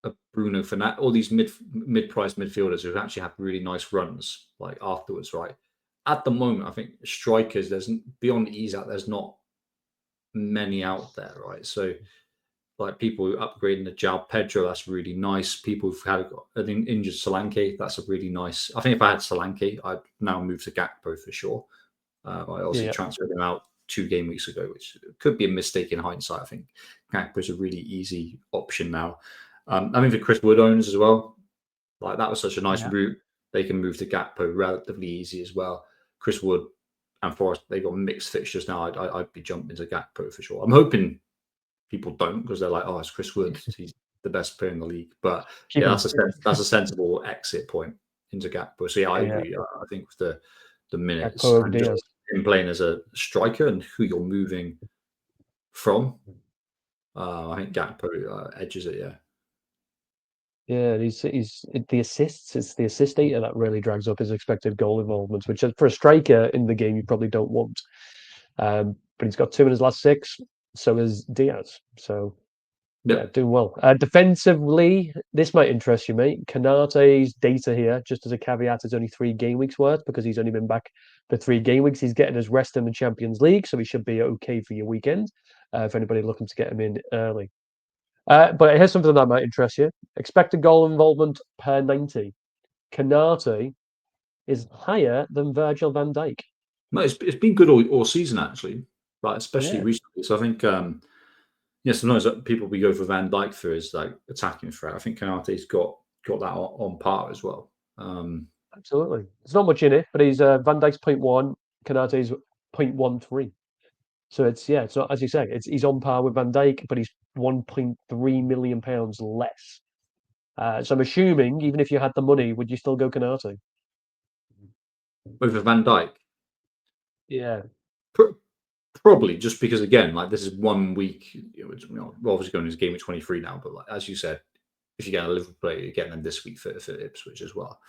a Bruno Fernandes, all these mid-priced midfielders who actually have really nice runs like afterwards, right? At the moment, I think strikers, there's beyond Isak, there's not many out there, right? So like people who upgrading the João Pedro, that's really nice. People who've had an injured Solanke, that's a really nice. I think if I had Solanke, I'd now move to Gakpo for sure. I obviously yeah, transferred him out 2 game weeks ago, which could be a mistake in hindsight. I think Gakpo is a really easy option now. I mean, for Chris Wood owners as well, like that was such a nice yeah, route. They can move to Gakpo relatively easy as well. Chris Wood and Forest, they got mixed fixtures now. I'd be jumping to Gakpo for sure. I'm hoping people don't because they're like, oh, it's Chris Wood. He's the best player in the league. But keep yeah, him. that's a sensible exit point into Gakpo. So yeah, I Yeah, agree. I think with the Gakpo minutes over and just Diaz. him playing as a striker and who you're moving from, I think Gakpo edges it. Yeah. Yeah, he's the assists. It's the assist data that really drags up his expected goal involvement, which for a striker in the game you probably don't want. But he's got 2 in his last 6. So is Diaz. So yeah, Yep. doing well. Defensively, this might interest you, mate. Canate's data here, just as a caveat, is only 3 game weeks worth because he's only been back for 3 game weeks. He's getting his rest in the Champions League, so he should be okay for your weekend. For anybody looking to get him in early. But here's something that might interest you. Expected goal involvement per 90. Canate is higher than Virgil van Dijk. No, it's been good all season actually, like especially Yeah, recently. So I think sometimes people we go for Van Dijk for is like attacking threat. I think Canate's got that on par as well. absolutely. There's not much in it, but he's Van Dijk's 0.1, Canate's 0.13. So it's not, as you say, he's on par with Van Dijk, but he's 1.3 million pounds less. So I'm assuming, even if you had the money, would you still go Canate? Over Van Dijk, Yeah, probably just because again, like this is 1 week. We're obviously going into game week 23 now, but like, as you said, if you get a Liverpool player, you're getting them this week for Ipswich as well.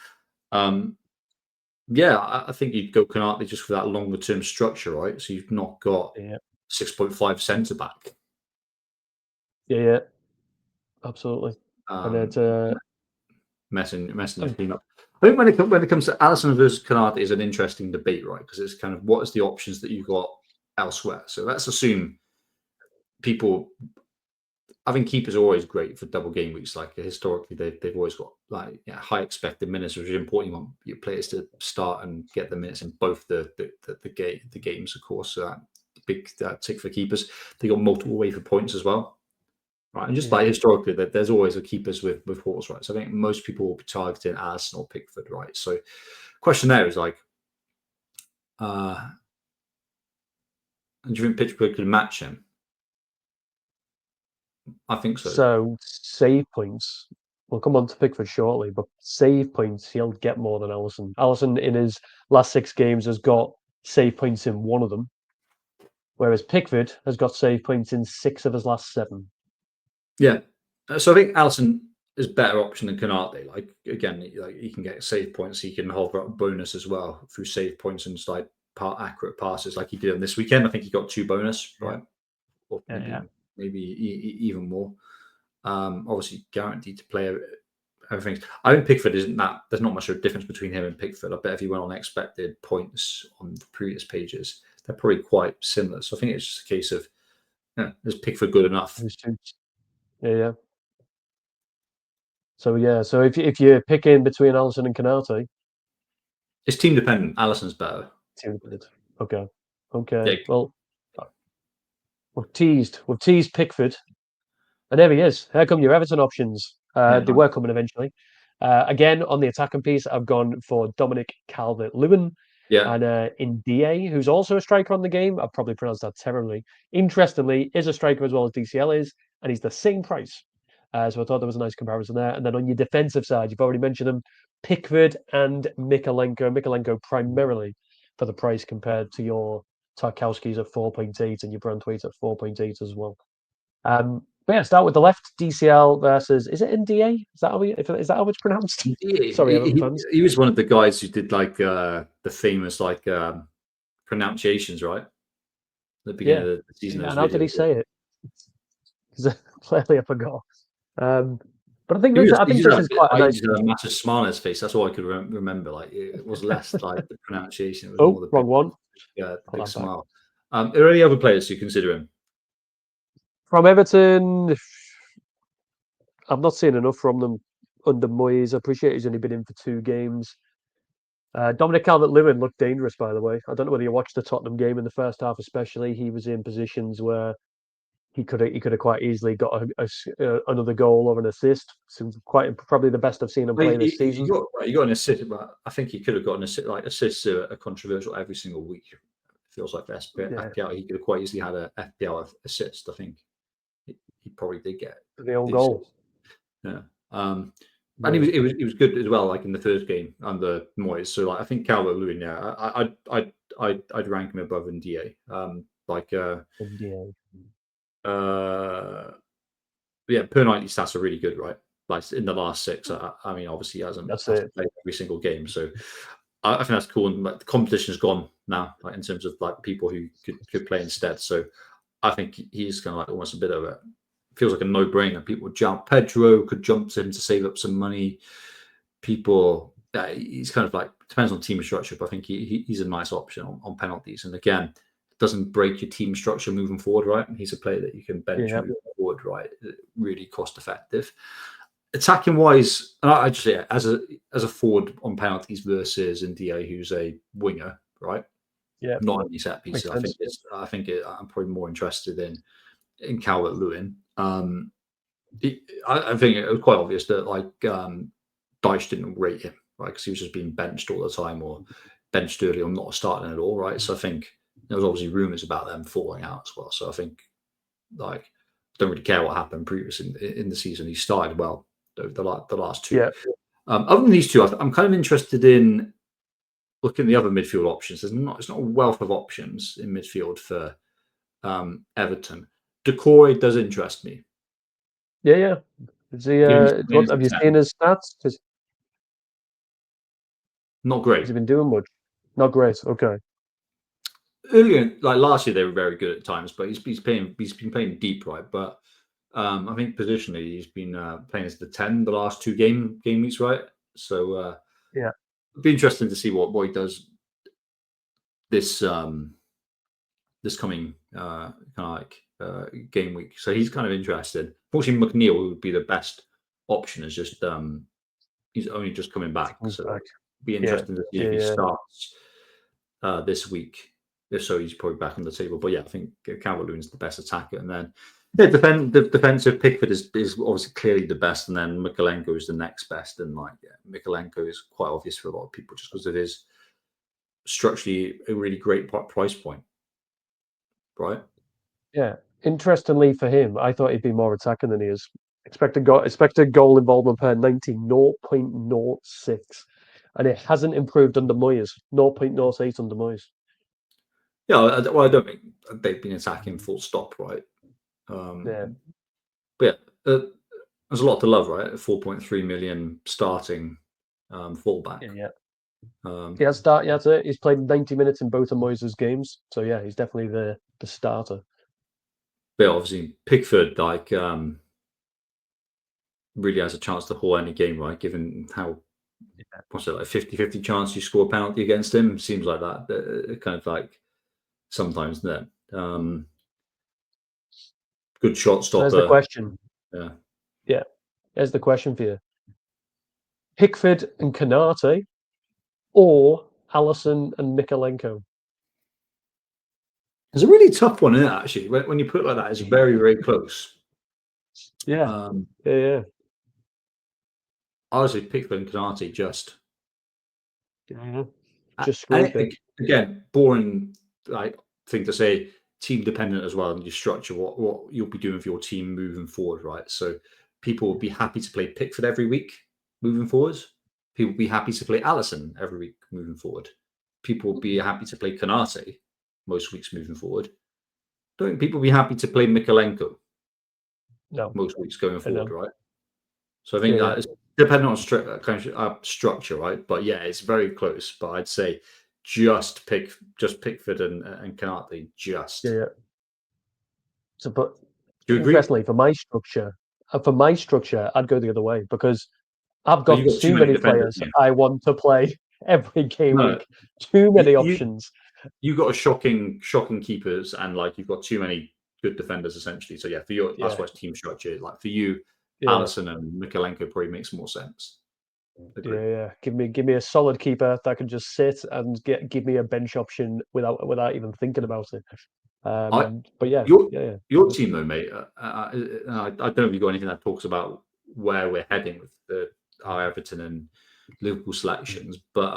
Yeah, I think you'd go Canate just for that longer term structure, right? So you've not got yeah, 6.5 centre back. yeah, absolutely. And Um, it, messing your team up. I think when it comes to Alisson versus Canate is an interesting debate, right? Because it's kind of what is the options that you've got elsewhere. So let's assume people. I think keepers are always great for double game weeks. Like historically, they've always got like high expected minutes, which is important. You want your players to start and get the minutes in both the games, of course. So that big tick for keepers. They got multiple waiver points as well, right? And just like historically, that there's always a keepers with horse, right? So I think most people will be targeting Alisson or Pickford, right? So question there is like, do you think Pickford could match him? I think so. So save points. We'll come on to Pickford shortly, but save points, he'll get more than Alisson. Alisson in his last 6 games has got save points in 1 of them, whereas Pickford has got save points in 6 of his last 7. Yeah. So I think Alisson is a better option than Canate. Like again, like he can get save points, he can hover up bonus as well through save points and like accurate passes, like he did on this weekend. I think he got 2 bonus, right? Or maybe even more. Obviously guaranteed to play everything. I think Pickford isn't that. There's not much of a difference between him and Pickford. I bet if he went on expected points on the previous pages, they're probably quite similar. So I think it's just a case of, is Pickford good enough? Yeah. So if you're picking between Alisson and Canate, it's team dependent. Alisson's better. Team dependent. Okay. Yeah. Well, we've teased Pickford, and there he is. Here come your Everton options. They were coming eventually. Again, on the attacking piece, I've gone for Dominic Calvert-Lewin. Yeah. And Ndie, who's also a striker on the game. I've probably pronounced that terribly. Interestingly, is a striker as well as DCL is, and he's the same price. So I thought there was a nice comparison there. And then on your defensive side, you've already mentioned them, Pickford and Mikalenko. Mikalenko primarily for the price compared to your Tarkowski's at 4.8 and your Brandtwaite at 4.8 as well. But yeah, start with the left. DCL versus, is it NDA? Is that how it's pronounced? Sorry, Everton fans. He was one of the guys who did like the famous like pronunciations, right? At the beginning of the season. And how did he say it? Because clearly I forgot. But I think this is quite a nice. A massive smile on his face. That's all I could remember. Like it was less like the pronunciation. It was more the wrong one. Big smile. Are there any other players you consider him? From Everton, I've not seen enough from them under Moyes. I appreciate he's only been in for 2 games. Dominic Calvert-Lewin looked dangerous, by the way. I don't know whether you watched the Tottenham game in the first half, especially. He was in positions where he could have quite easily got another goal or an assist. So probably the best I've seen him play this season. You got an assist, but I think he could have got an assist. Like assists are controversial every single week. It feels like FPL. He could have quite easily had a FPL assist. I think he probably did get the own goal. Yeah. And he was good as well, like in the first game under Moyes. So like I think Calvert-Lewin, I'd rank him above Ndie. Per 90 stats are really good, right? Like in the last 6. I mean, obviously he hasn't played every single game, so I think that's cool. And like, the competition's gone now, like in terms of like people who could play instead. So I think he's kind of like almost a bit of feels like a no-brainer. People jump. Pedro could jump to him to save up some money. People, he's kind of like, depends on team structure, but I think he's a nice option on penalties. And again, it doesn't break your team structure moving forward, right? And he's a player that you can bench moving forward, right? Really cost effective. Attacking wise, and I just say as a forward on penalties versus Ndie, who's a winger, right? Yeah, not any set pieces. I think I'm probably more interested in Calvert-Lewin. I think it was quite obvious that like Dyche didn't rate him, right? Because he was just being benched all the time or benched early or not starting at all, right? So I think there was obviously rumours about them falling out as well. So I think like don't really care what happened previous in the season. He started well the last 2. Yeah. Other than these 2, I'm kind of interested in looking at the other midfield options. It's not a wealth of options in midfield for Everton. Decore does interest me. Yeah. Is he, have you seen his stats? Not great. Has he been doing much? Not great. Okay. Earlier, like last year, they were very good at times, but he's been playing deep, right? But I think positionally, he's been playing as the 10 the last 2 game weeks, right? So it'd be interesting to see what he does this coming kind of like game week, so he's kind of interested. Fortunately, McNeil would be the best option. Is just he's only just coming back, so back. be interesting to see if he starts this week. If so, he's probably back on the table. But yeah, I think Calvert-Lewin's the best attacker, and then the defensive Pickford is obviously clearly the best, and then Mykolenko is the next best. And Mykolenko is quite obvious for a lot of people just because it is structurally a really great price point, right? Yeah. Interestingly for him, I thought he'd be more attacking than he is. Expected goal involvement per 90, 0.06. And it hasn't improved under Moyes, 0.08 under Moyes. Yeah, well, I don't think they've been attacking full stop, right? Yeah. But yeah, there's a lot to love, right? 4.3 million starting fullback. Yeah. He has started. Yeah, he's played 90 minutes in both of Moyes' games. So yeah, he's definitely the starter. But obviously, Pickford really has a chance to haul any game, right? Given how what's it like 50-50 chance you score a penalty against him? Seems like that. Kind of like sometimes that. Good shot So stopper. there's the question. Yeah. Yeah. There's the question for you. Pickford and Canate or Allison and Mykolenko? It's a really tough one, isn't it, actually? When you put it like that, it's very, very close. Yeah. Yeah. Honestly, Pickford and Canate just Just screams and again, boring like thing to say, team dependent as well, and you structure what you'll be doing for your team moving forward, right? So people will be happy to play Pickford every week moving forwards. People will be happy to play Allison every week moving forward. People will be happy to play Canate most weeks moving forward. Don't people be happy to play Mykolenko most weeks going forward, right? So I think that is depending on structure, right? But yeah, it's very close. But I'd say just Pickford and Canate just. Yeah. So, but Do you agree? interestingly, for my structure, I'd go the other way because I've But you've got got too too many many defenders. players Yeah. I want to play every game No, week. Too many you options. you've got a shocking keepers, and like you've got too many good defenders essentially. So yeah, for you, that's why it's team structure. Like for you, Allison and Mykolenko probably makes more sense. Agree. Yeah. Give me a solid keeper that can just sit and give me a bench option without even thinking about it. But yeah. Your team though, mate. I don't know if you've got anything that talks about where we're heading with our Everton and Liverpool selections, but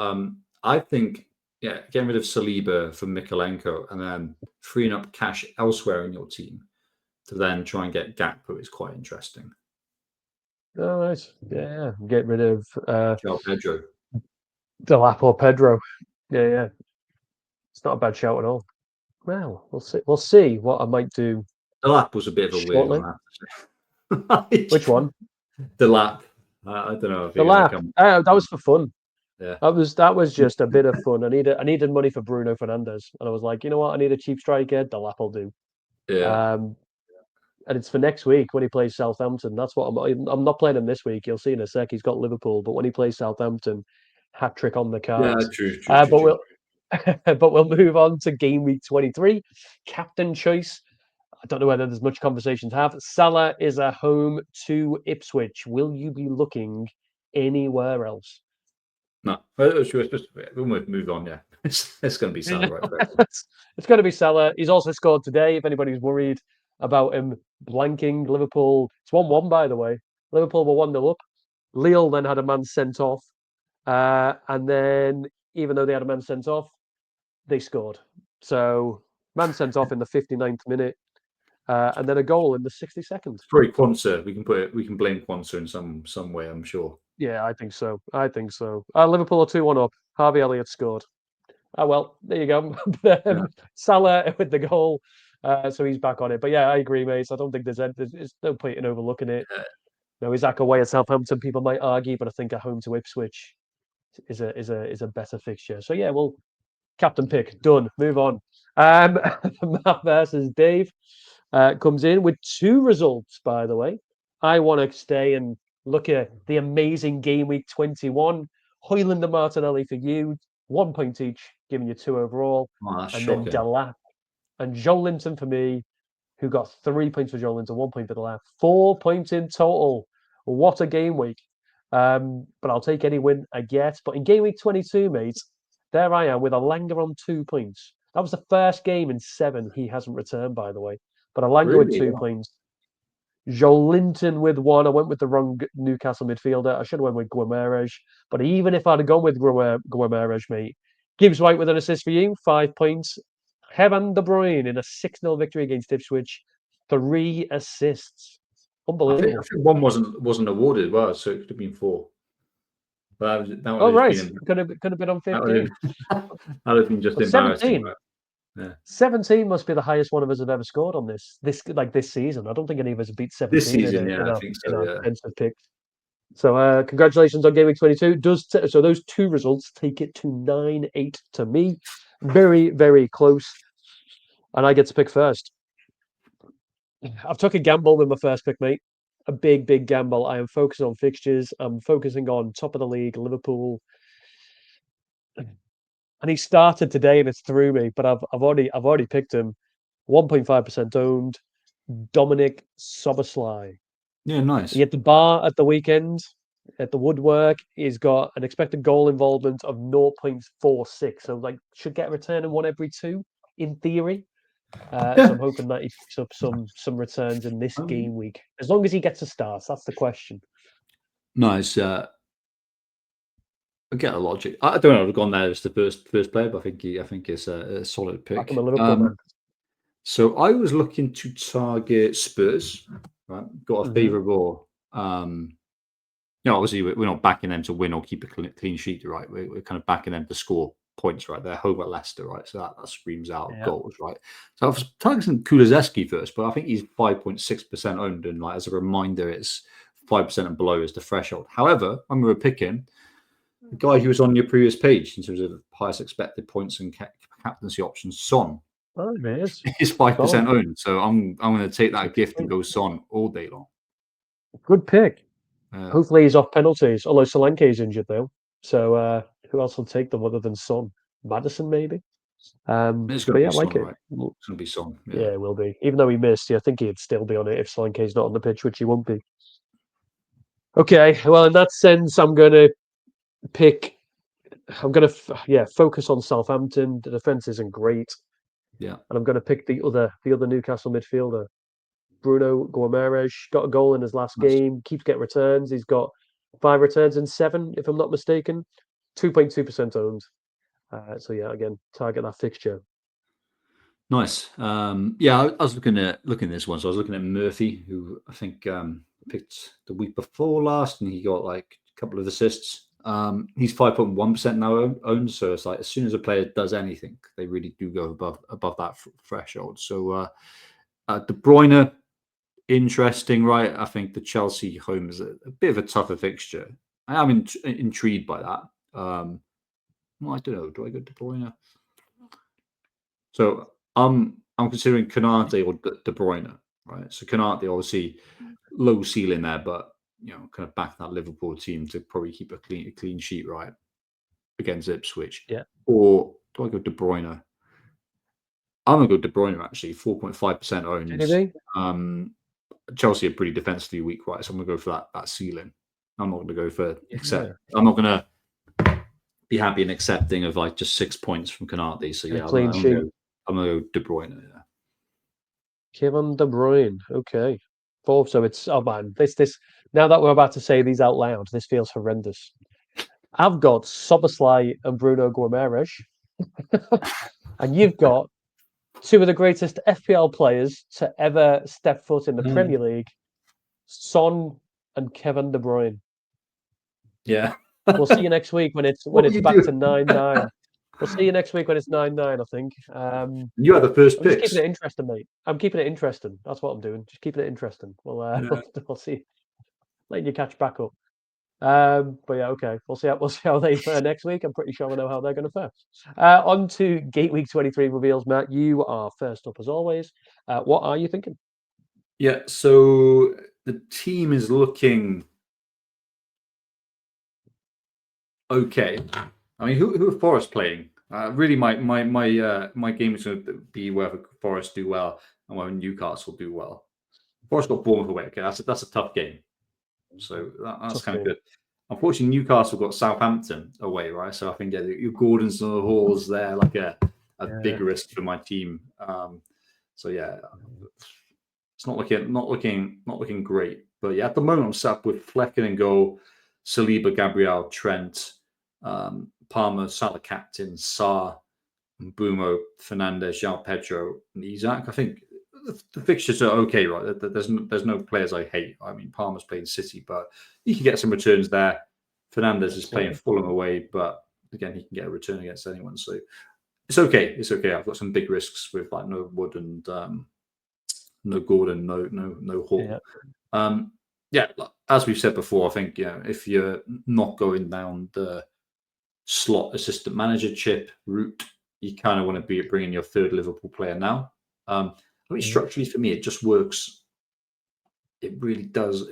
I think getting rid of Saliba for Mykolenko and then freeing up cash elsewhere in your team to then try and get Gakpo is quite interesting. Oh, nice. Yeah. Get rid of João Pedro. Delap or Pedro. Yeah. It's not a bad shout at all. Well, we'll see. We'll see what I might do. Delap was a bit of a weird Shortly. one, I have to say. Which one? Delap. I don't know if The you're going lap. to come. That was for fun. Yeah. That was just a bit of fun. I needed money for Bruno Fernandes, and I was like, you know what? I need a cheap striker. The lap will do. Yeah. And it's for next week when he plays Southampton. That's what I'm not playing him this week. You'll see in a sec. He's got Liverpool, but when he plays Southampton, hat trick on the cards. True. But we'll move on to game week 23. Captain choice. I don't know whether there's much conversation to have. Salah is at home to Ipswich. Will you be looking anywhere else? No, we'll move on. Yeah, it's going to be Salah, right? It's going to be Salah. He's also scored today. If anybody's worried about him blanking Liverpool, it's 1-1 by the way. Liverpool were 1-0 up. Lille then had a man sent off, and then even though they had a man sent off, they scored. So man sent off in the 59th minute, and then a goal in the 62nd. It's probably Quansah. We can blame Quansah in some way. I'm sure. Yeah, I think so. Liverpool are 2-1 up. Harvey Elliott scored. Oh, well, there you go. Salah with the goal. So he's back on it. But yeah, I agree, mate. I don't think there's no point in overlooking it. No, Isaac away at Southampton, people might argue, but I think at home to Ipswich is a better fixture. So yeah, well, captain pick, done. Move on. Matt versus Dave comes in with 2 results, by the way. I want to stay and look at the amazing game week 21. Hoyland and Martinelli for you, 1 point each, giving you 2 overall. Oh, that's and shocking. then Delap and John Linton for me, who got 3 points for Joel Linton, 1 point for the left. 4 points in total. What a game week. But I'll take any win I get. But in game week 22, mate, there I am with Alanga on 2 points. That was the first game in 7 he hasn't returned, by the way. But Alanga with 2 points. Joel Linton with 1. I went with the wrong Newcastle midfielder. I should have went with Guimaraes. But even if I'd have gone with Guimaraes, mate, Gibbs White with an assist for you, 5 points. Kevin De Bruyne in a 6-0 victory against Ipswich, 3 assists. Unbelievable. I think one wasn't awarded as well, so it could have been 4. But that would Oh, have right. been, Could have been on 15. that would have been just embarrassing. 17. Right? Yeah. 17 must be the highest one of us have ever scored on this season. I don't think any of us have beat 17 This season, in I our think so. Yeah. defensive picks. So congratulations on Game Week 22. So those 2 results take it to 9-8 to me. Very, very close. And I get to pick first. I've took a gamble with my first pick, mate. A big, big gamble. I am focusing on fixtures. I'm focusing on top of the league, Liverpool. And he started today and it's through me, but I've already picked him. 1.5% owned. Dominic Soboslai. Yeah, nice. He hit the bar at the weekend at the woodwork. He's got an expected goal involvement of 0.46. So should get a return in 1 every 2 in theory. So I'm hoping that he picks up some returns in this game week. As long as he gets a start, that's the question. Nice. I get the logic. I don't know. I've gone there as the first player, but I think it's a solid pick. I'm a Liverpool man. So I was looking to target Spurs. Right, got a favourable. Obviously we're not backing them to win or keep a clean sheet, right? We're kind of backing them to score points, right? They're home at Leicester, right? So that screams out goals, right? So I was targeting Kulusevski first, but I think he's 5.6% owned, and as a reminder, it's 5% and below is the threshold. However, when we were picking, the guy who was on your previous page in terms of highest expected points and captaincy options, Son. Oh, it is. He's 5% owned, so I'm going to take that gift and go Son all day long. Good pick. Hopefully he's off penalties, although Solanke is injured though. So who else will take them other than Son? Madison maybe. It's going to be Son, like it. right? It's going to be Son. Yeah, it will be. Even though he missed, I think he'd still be on it if Solanke's not on the pitch, which he won't be. Okay, well in that sense, I'm going to focus on Southampton. The defense isn't great. Yeah, and I'm going to pick the other Newcastle midfielder. Bruno Guimaraes got a goal in his last game, keeps getting returns. He's got 5 returns in 7, if I'm not mistaken. 2.2% owned. So again, target that fixture. Nice. I was looking at this one. So I was looking at Murphy, who I think picked the week before last, and he got a couple of assists. He's 5.1% now owned. So it's as soon as a player does anything, they really do go above that threshold. So De Bruyne, interesting, right? I think the Chelsea home is a bit of a tougher fixture. I am intrigued by that. I don't know. Do I go De Bruyne? So I'm considering Konate or De Bruyne, right? So Konate, obviously low ceiling there, but kind of back that Liverpool team to probably keep a clean sheet, right, against Ipswich. Yeah. Or do I go De Bruyne? I'm gonna go De Bruyne actually, 4.5% owned. Chelsea are pretty defensively weak, right? So I'm gonna go for that ceiling. I'm not gonna go for I'm not gonna be happy and accepting of just 6 points from Konate. So I'm gonna go De Bruyne. Yeah. Kevin De Bruyne. Okay. So it's this now that we're about to say these out loud, this feels horrendous. I've got Soboslai and Bruno Guimaraes, and you've got 2 of the greatest FPL players to ever step foot in the Premier League, Son and Kevin De Bruyne. Yeah. We'll see you next week when it's back to 9-9. We'll see you next week when it's 9-9, I think. You are the first pick. I'm just keeping it interesting, mate. I'm keeping it interesting. That's what I'm doing. Just keeping it interesting. We'll see. Letting you catch back up. But okay. We'll see how they fare next week. I'm pretty sure we know how they're going to fare. On to Gate Week 23 reveals, Matt. You are first up as always. What are you thinking? Yeah, so the team is looking okay. I mean, who are Forest playing? Really, my game is going to be whether Forest do well and whether Newcastle do well. Forest got Bournemouth away. Okay, that's a tough game, so that's Tough kind of game. good. Unfortunately, Newcastle got Southampton away, right? So I think your Gordons and the Halls there, like a big risk for my team. So yeah, it's not looking great. But yeah, at the moment I'm sat with Flecken in goal, Saliba, Gabriel, Trent, Palmer, Salah captain, Sarr, Bumo, Fernandez, João Pedro, and Isaac. I think the fixtures are okay, right? There's no players I hate. I mean, Palmer's playing City, but he can get some returns there. Fernandez is playing Fulham away, but again, he can get a return against anyone. So it's okay. It's okay. I've got some big risks with like no Wood and no Gordon, no Hall. Yeah, as we've said before, I think if you're not going down the slot assistant manager chip route, you kind of want to be bringing your third Liverpool player now. I mean, structurally for me, it just works. It really does.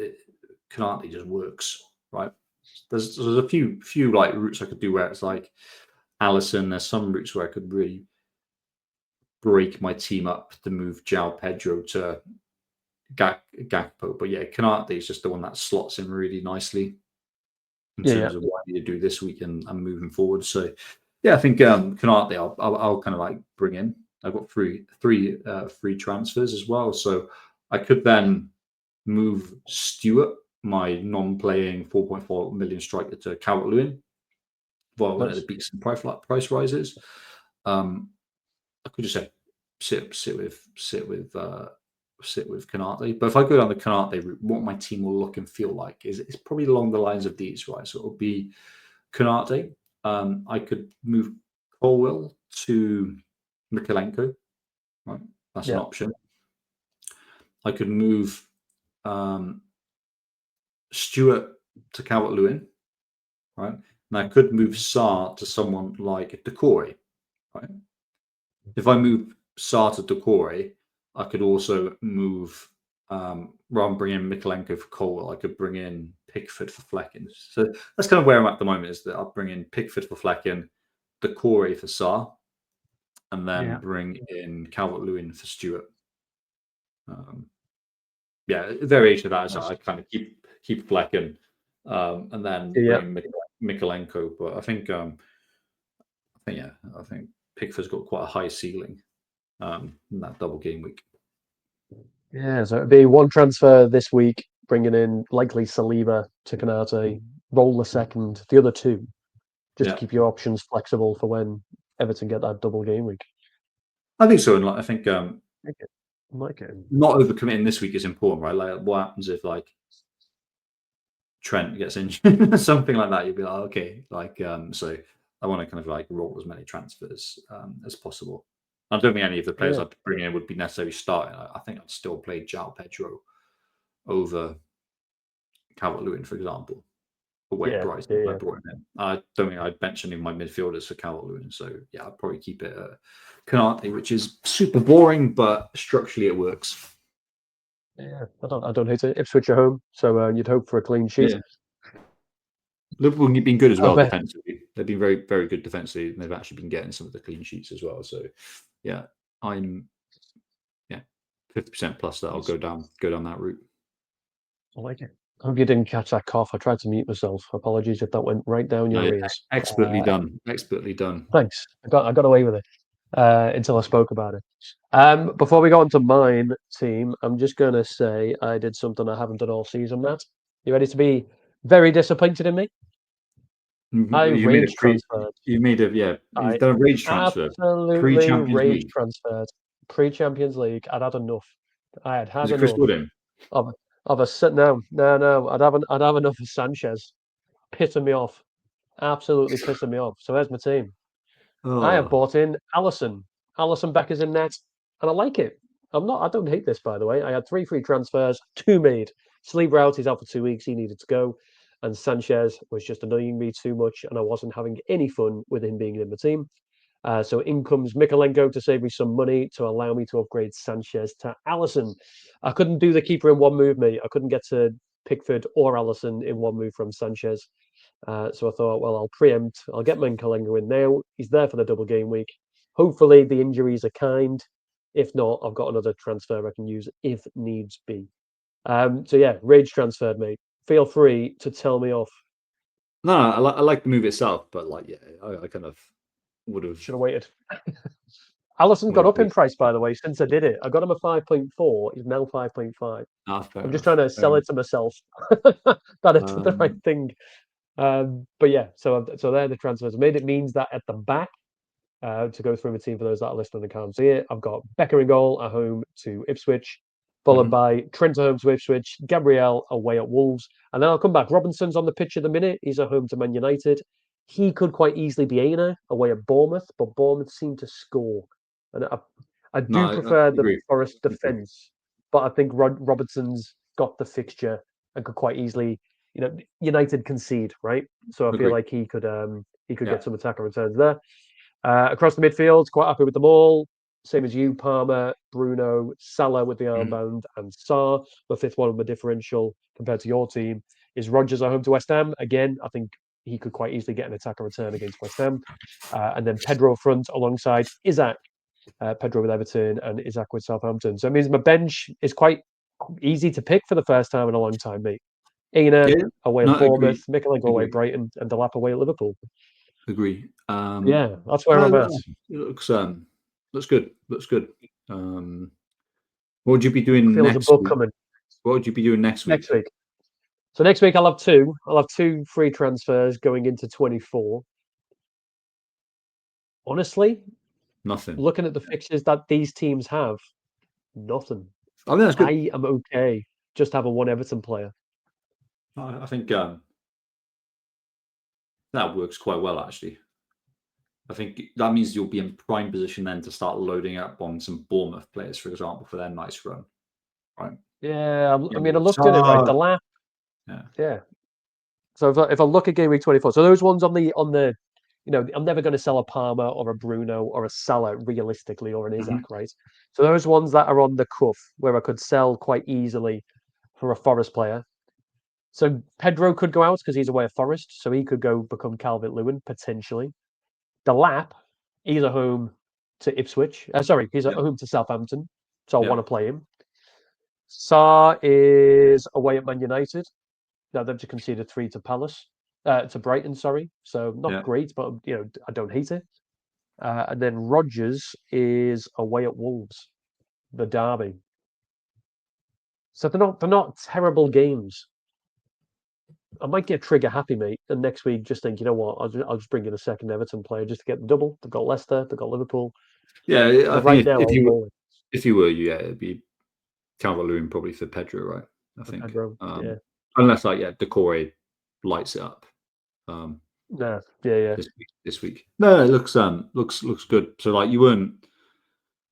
Canate just works, right? There's a few like routes I could do where it's like Allison. There's some routes where I could really break my team up to move João Pedro to Gakpo. But yeah, Canate is just the one that slots in really nicely in terms of what I need to do this week and moving forward. So yeah, I think Canate I'll kind of like bring in. I've got three free transfers as well. So I could then move Stewart, my non-playing 4.4 million striker, to Calvert-Lewin. Well, I wanted to beat some price rises. I could just say sit with Canate. But if I go down the Canate route, what my team will look and feel like is it's probably along the lines of these, right? So it'll be Canate. I could move Colwell to Mikalenko, right? That's an option. I could move Stewart to Calvert-Lewin, right? And I could move Sarr to someone like Decore, right? If I move Sarr to Decore, I could also move, rather than bring in Mikalenko for Colwell, I could bring in Pickford for Flecken. So that's kind of where I'm at the moment, is that I'll bring in Pickford for Flecken, Decore for Sarr, and then bring in Calvert-Lewin for Stewart. Variation of that is I kind of keep Flecken, and then bring in Mikalenko. But I think Pickford's got quite a high ceiling in that double game week. Yeah, so it'd be one transfer this week, bringing in likely Saliba to Canate, roll the second, the other two, just to keep your options flexible for when Everton get that double game week. I think so, and I think like it. Not overcommitting this week is important, right? Like, what happens if like Trent gets injured, something like that? You'd be like, okay, like so I want to kind of like roll as many transfers as possible. I don't think any of the players I'd bring in would be necessarily starting. I think I'd still play João Pedro over Calvert-Lewin, for example. Away price if I brought him in. I don't think I'd bench any of my midfielders for Calvert-Lewin. So yeah, I'd probably keep it Canate, which is super boring, but structurally it works. Yeah, I don't hate it. Ipswich at home, so you'd hope for a clean sheet. Yeah. Liverpool have been good as well defensively. They've been very, very good defensively, and they've actually been getting some of the clean sheets as well. So, yeah, I'm 50% plus that I'll go down that route. I like it. I hope you didn't catch that cough. I tried to mute myself. Apologies if that went right down your ears. Expertly done. Expertly done. Thanks. I got away with it until I spoke about it. Before we go on to mine team, I'm just going to say I did something I haven't done all season, Matt. You ready to be very disappointed in me? I rage transferred. You've done a rage transfer. Absolutely rage transferred. Pre-Champions League, I'd had enough. I had enough. Chris Woodin? Of a no. I'd have enough of Sanchez. Pissing me off. Absolutely pissing me off. So there's my team. I have bought in Allison. Allison Becker's in net, and I like it. I don't hate this, by the way. I had 3 free transfers, 2 made. Saliba out, he's out for 2 weeks. He needed to go. And Sanchez was just annoying me too much, and I wasn't having any fun with him being in the team. So in comes Mikalenko to save me some money to allow me to upgrade Sanchez to Allison. I couldn't do the keeper in one move, mate. I couldn't get to Pickford or Allison in one move from Sanchez. So I thought, well, I'll preempt. I'll get Menkalenga in now. He's there for the double game week. Hopefully, the injuries are kind. If not, I've got another transfer I can use if needs be. So yeah, rage transferred, mate. Feel free to tell me off. No, I like the move itself, but like, yeah, I kind of would have Should have waited. Allison's would got have up in waited. price, by the way, since I did it. I got him a 5.4. He's now 5.5. Fair I'm just enough. trying to Fair sell enough. it to myself that I did the right Um, thing. But yeah, so they're the transfers. Made it means that at the back, to go through my team for those that are listening and can't see it, I've got Becker in goal at home to Ipswich, followed mhm. by Trent at home to Ipswich, Gabriel away at Wolves, and then I'll come back. Robinson's on the pitch at the minute. He's at home to Man United. He could quite easily be Aina away at Bournemouth, but Bournemouth seem to score. And I No, do I prefer the agree. Forest Agree. defence, but I think Robertson's got the fixture and could quite easily, United concede, right? So I feel Agree. like he could Yeah. get some attacker returns there. Across the midfield, quite happy with them all. Same as you, Palmer, Bruno, Salah with the Mhm. armband, and Sarr. The fifth one of the differential compared to your team is Rogers at home to West Ham. Again, I think he could quite easily get an attacker return against West Ham. And then Pedro front alongside Isaac. Pedro with Everton and Isaac with Southampton. So it means my bench is quite easy to pick for the first time in a long time, mate. Ina Yeah. away at No, Bournemouth, agree. Mikalenko away at Agree. Brighton, and Delap away at Liverpool. Agree. Yeah, that's where No, I'm at. no, it looks good. Looks good. What would you be I doing feel there's a next book week? coming What would you be doing next week? next week. So next week I'll have two. I'll have two free transfers going into 24. Honestly, Nothing. looking at the fixtures that these teams have, nothing. I mean, that's good. I am okay just having one Everton player. I think that works quite well, actually. I think that means you'll be in prime position then to start loading up on some Bournemouth players, for example, for their nice run, right? Yeah, I Yeah, mean, I with looked at it right. Saar. The lap, Yeah. yeah. So if I look at game week 24, so those ones I'm never going to sell a Palmer or a Bruno or a Salah realistically or an Mhm. Isaac, right? So those ones that are on the cuff where I could sell quite easily for a Forest player. So Pedro could go out because he's away at Forest, so he could go become Calvert Lewin potentially. The Lap, he's at home to Ipswich. Sorry, he's at Yeah. home to Southampton, so I Yeah. want to play him. Sarr is away at Man United. Now they've just conceded three to Palace, to Brighton. Sorry, so not Yeah. great, but I don't hate it. And then Rogers is away at Wolves, the derby. So they're not terrible games. I might get trigger happy, mate, and next week just think, you know what, I'll just bring in a second Everton player just to get the double. They've got Leicester, they've got Liverpool, Yeah. I but right think now I'll roll it if you were you, yeah, it'd be Calvert Lewin probably for Pedro, right? I for think. Pedro. Yeah, Unless like Decore lights it up. Um, nah, yeah. this week. No, it looks good. So like you weren't.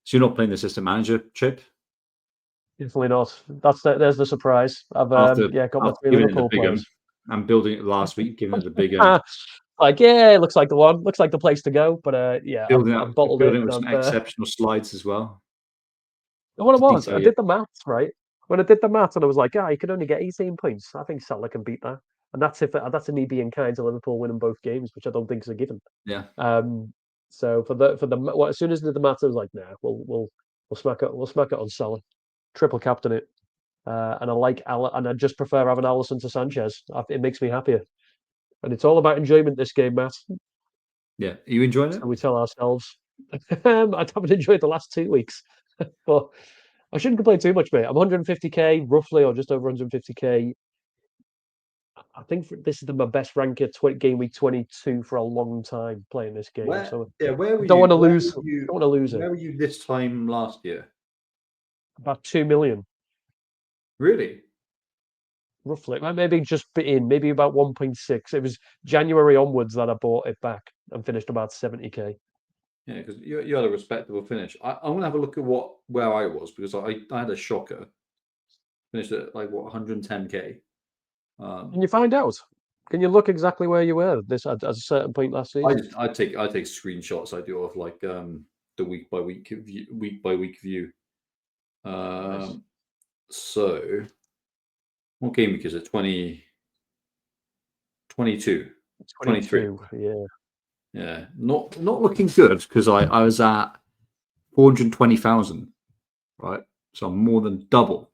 So you're not playing the system manager chip Definitely not. There's the surprise. I've after got my three giving it the Liverpool big players. and building it last week, giving it the big Like, yeah, it looks like the one. Looks like the place to go. But yeah, I've bottled it building and with some I've exceptional slides as well what it to was, detail I you. did the maths, right? When I did the maths and I was like, you could only get 18 points. I think Salah can beat that. And that's me being kind to Liverpool winning both games, which I don't think is a given. Yeah, So as soon as I did the maths, I was like, nah, we'll smack it on Salah, triple captain it. And I like and I just prefer having Allison to Sanchez. It makes me happier. And it's all about enjoyment this game, Matt. yeah. Are you enjoying it? So we tell ourselves. I haven't enjoyed the last 2 weeks, but I shouldn't complain too much, mate. I'm 150k roughly, or just over 150k. I think this is my best rank at game week 22 for a long time playing this game. Where So where I were don't you? want to Where lose. were Don't you? want to lose it. Where were you this time last year? About 2 million, Really? roughly. Maybe just maybe about 1.6. It was January onwards that I bought it back and finished about 70k. Yeah, because you had a respectable finish. I'm gonna have a look at where I was because I had a shocker. Finished at like what 110k. Can you find out? Can you look exactly where you were at a certain point last season? I take screenshots I do of like the week by week view. Nice. So what game week is it? 22. 22. Yeah. Yeah, not looking good because I was at 420,000, right? So I'm more than double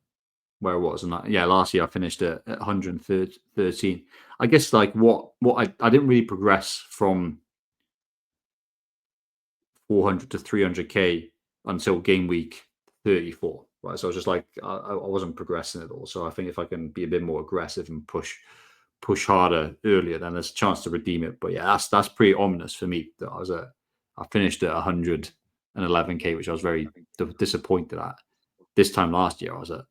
where I was, and last year I finished at 113. I guess like what I didn't really progress from 400 to 300k until game week 34, right? So I was just like I wasn't progressing at all. So I think if I can be a bit more aggressive and push harder earlier, then there's a chance to redeem it. But yeah, that's pretty ominous for me that I finished at 111k, which I was very disappointed at. This time last year I was at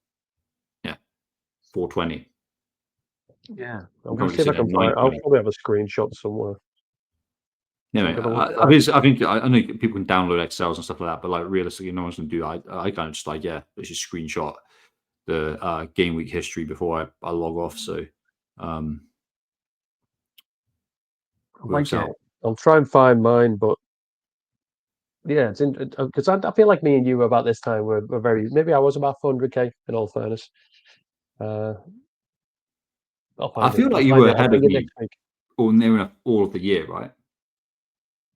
420. Yeah. I'm I'm going to currently see if I sitting at can find. I'll 920. probably have a screenshot somewhere. So I'm Anyway, going to look I back. think I know people can download Excels and stuff like that, but like realistically, no one's gonna do that. I kind of just like let's just screenshot the game week history before I log off. So I works like it. out. I'll try and find mine, but yeah, it's because I feel like me and you about this time were very. Maybe I was about 400k. In all fairness, uh, I'll I find it. feel I'll like you find were it. I'll ahead bring of it me next week. or near enough all of the year, right?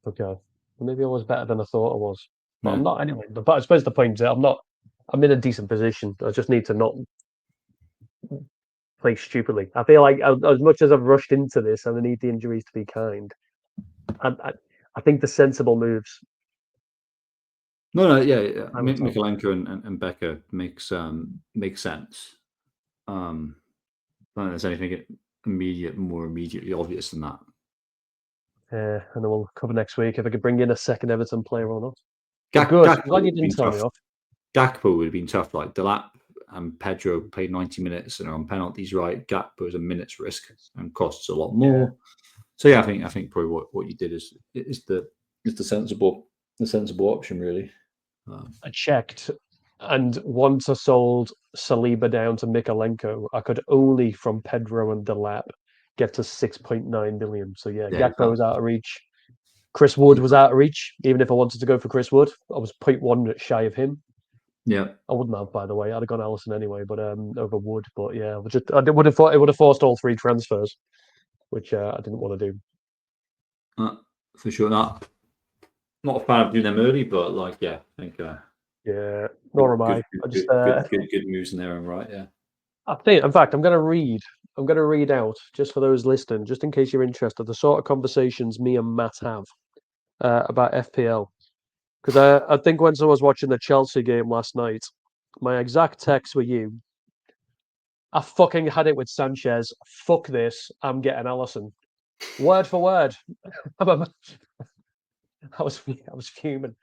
Okay. Well, maybe I was better than I thought I was, but Yeah. I'm not anyway. But I suppose the point is, I'm not. I'm in a decent position. I just need to not play stupidly. I feel like as much as I've rushed into this, and I need the injuries to be kind. I, I think the sensible moves. No, I would tell. Mikolenko and Becker makes sense. I don't think there's anything more immediately obvious than that. And then we'll cover next week if I could bring in a second Everton player or not. But good. I'm Gakpo glad would you have didn't been tell me tough. off. Gakpo would have been tough. Like Delap and Pedro played 90 minutes and are on penalties, right? Gakpo is a minute's risk and costs a lot Yeah. more. So yeah, I think probably what you did is the sensible option really. I checked, and once I sold Saliba down to Mikolenko, I could only from Pedro and Delap get to 6.9 million. So yeah, Yeah, Gakpo was out of reach. Chris Wood was out of reach. Even if I wanted to go for Chris Wood, I was 0.1 shy of him. yeah. I wouldn't have, by the way. I'd have gone Allison anyway, but over Wood. But yeah, would have thought it would have forced all three transfers, which I didn't want to do. For sure. Not a fan of doing them early, but like I think Yeah, nor am I. I just good moves in there and right. Yeah. I think, in fact, I'm going to read. I'm going to read out just for those listening, just in case you're interested, the sort of conversations me and Matt have about FPL. Because I think once I was watching the Chelsea game last night, my exact texts were you. I fucking had it with Sanchez. Fuck this. I'm getting Allison. Word for word. I was fuming.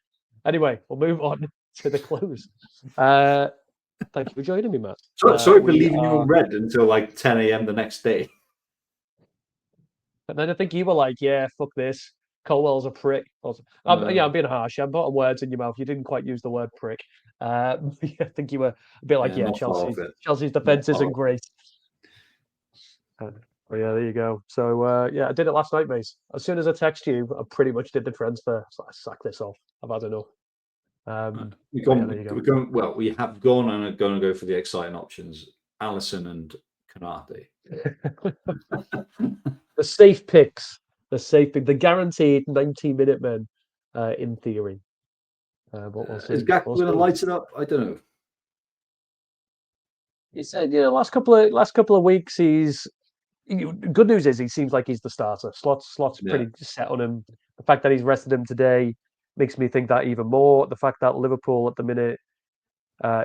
Anyway, we'll move on to the close. Thank you for joining me, Matt. Sorry for We leaving you are. on red until like 10 a.m. the next day. And then I think you were like, "Yeah, fuck this. Colwell's a prick." Yeah, I'm being harsh. I'm putting words in your mouth. You didn't quite use the word prick. I think you were a bit like, "Yeah, Not far off it. Chelsea's Not defense far isn't off. great." But yeah, there you go. So yeah, I did it last night, mate. As soon as I text you, I pretty much did the transfer. So I sack this off. I've had enough. We've Yeah, there you go. well, we have gone and are going to go for the exciting options, Allison and Canate. The safe picks, the guaranteed 90-minute men, in theory. But we'll Is see. Gakpo We'll going to see. light it up? I don't know. He said, last couple of weeks, good news is he seems like he's the starter. Slots Yeah, pretty set on him. The fact that he's rested him today makes me think that even more. The fact that Liverpool at the minute,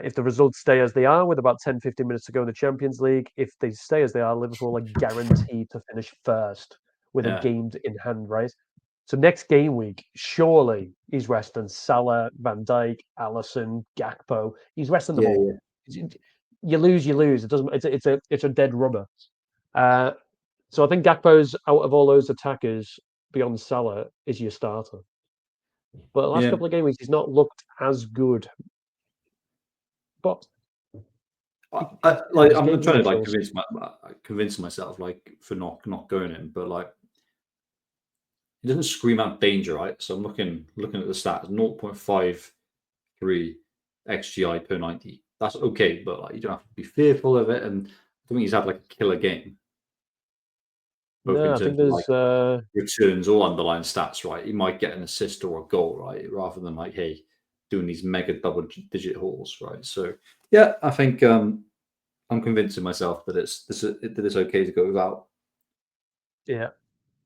if the results stay as they are with about 10-15 minutes to go in the Champions League, if they stay as they are, Liverpool are guaranteed to finish first with a yeah, game in hand, right? So next game week, surely he's resting Salah, Van Dijk, Allison, Gakpo. He's resting them all. yeah. You lose, you lose. It doesn't. It's a dead rubber. So I think Gakpo's out of all those attackers beyond Salah is your starter. But the last Yeah. couple of game weeks, he's not looked as good. But I'm game trying to like Chelsea. convince myself like for not going in, but like it doesn't scream out danger, right? So I'm looking at the stats, 0.53 xGI per 90. That's okay, but like you don't have to be fearful of it. And I think he's had like a killer game. both No, in I think terms of like there's returns or underlying stats, right? He might get an assist or a goal, right? Rather than like, hey, doing these mega double-digit hauls, right? So yeah, I think I'm convincing myself that it's okay to go without. yeah.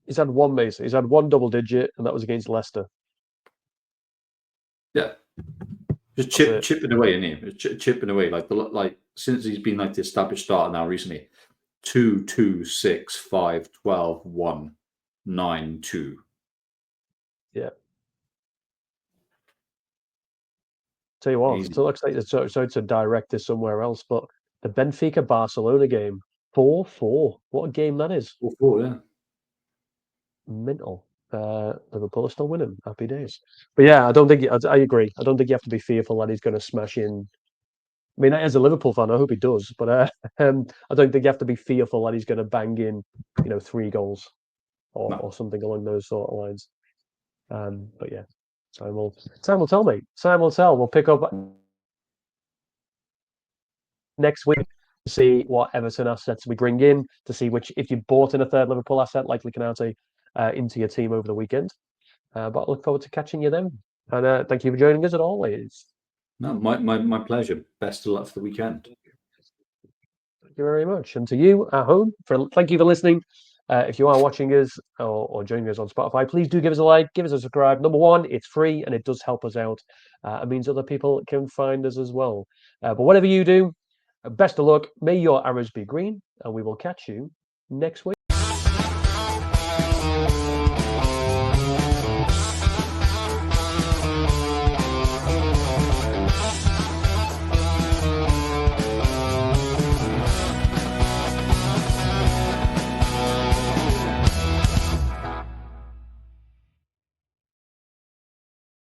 He's had one Mason. He's had one double digit, and that was against Leicester. Yeah, just That's it. chipping away in him, chipping away like since he's been like the established starter now recently. 2, 2, 6, 5, 12, 1, 9, 2. Yeah. Tell you what, Easy. it looks like sorry to direct this somewhere else, but the Benfica Barcelona game, 4-4. What a game that is. 4, 4, yeah. Mental. Liverpool are still winning. Happy days. But yeah, I don't think I agree. I don't think you have to be fearful that he's going to smash in. I mean, as a Liverpool fan, I hope he does, but I don't think you have to be fearful that he's going to bang in, 3 goals No, or something along those sort of lines. But yeah, time will tell, mate. Time will tell. We'll pick up next week to see what Everton assets we bring in, to see which, if you bought in a third Liverpool asset, likely Canate, into your team over the weekend. But I look forward to catching you then. And thank you for joining us as always. no, my pleasure. Best of luck for the weekend. Thank you very much. And to you at home, thank you for listening. If you are watching us or joining us on Spotify, please do give us a like, give us a subscribe. Number one, it's free and it does help us out. It means other people can find us as well. But whatever you do, best of luck. May your arrows be green, and we will catch you next week.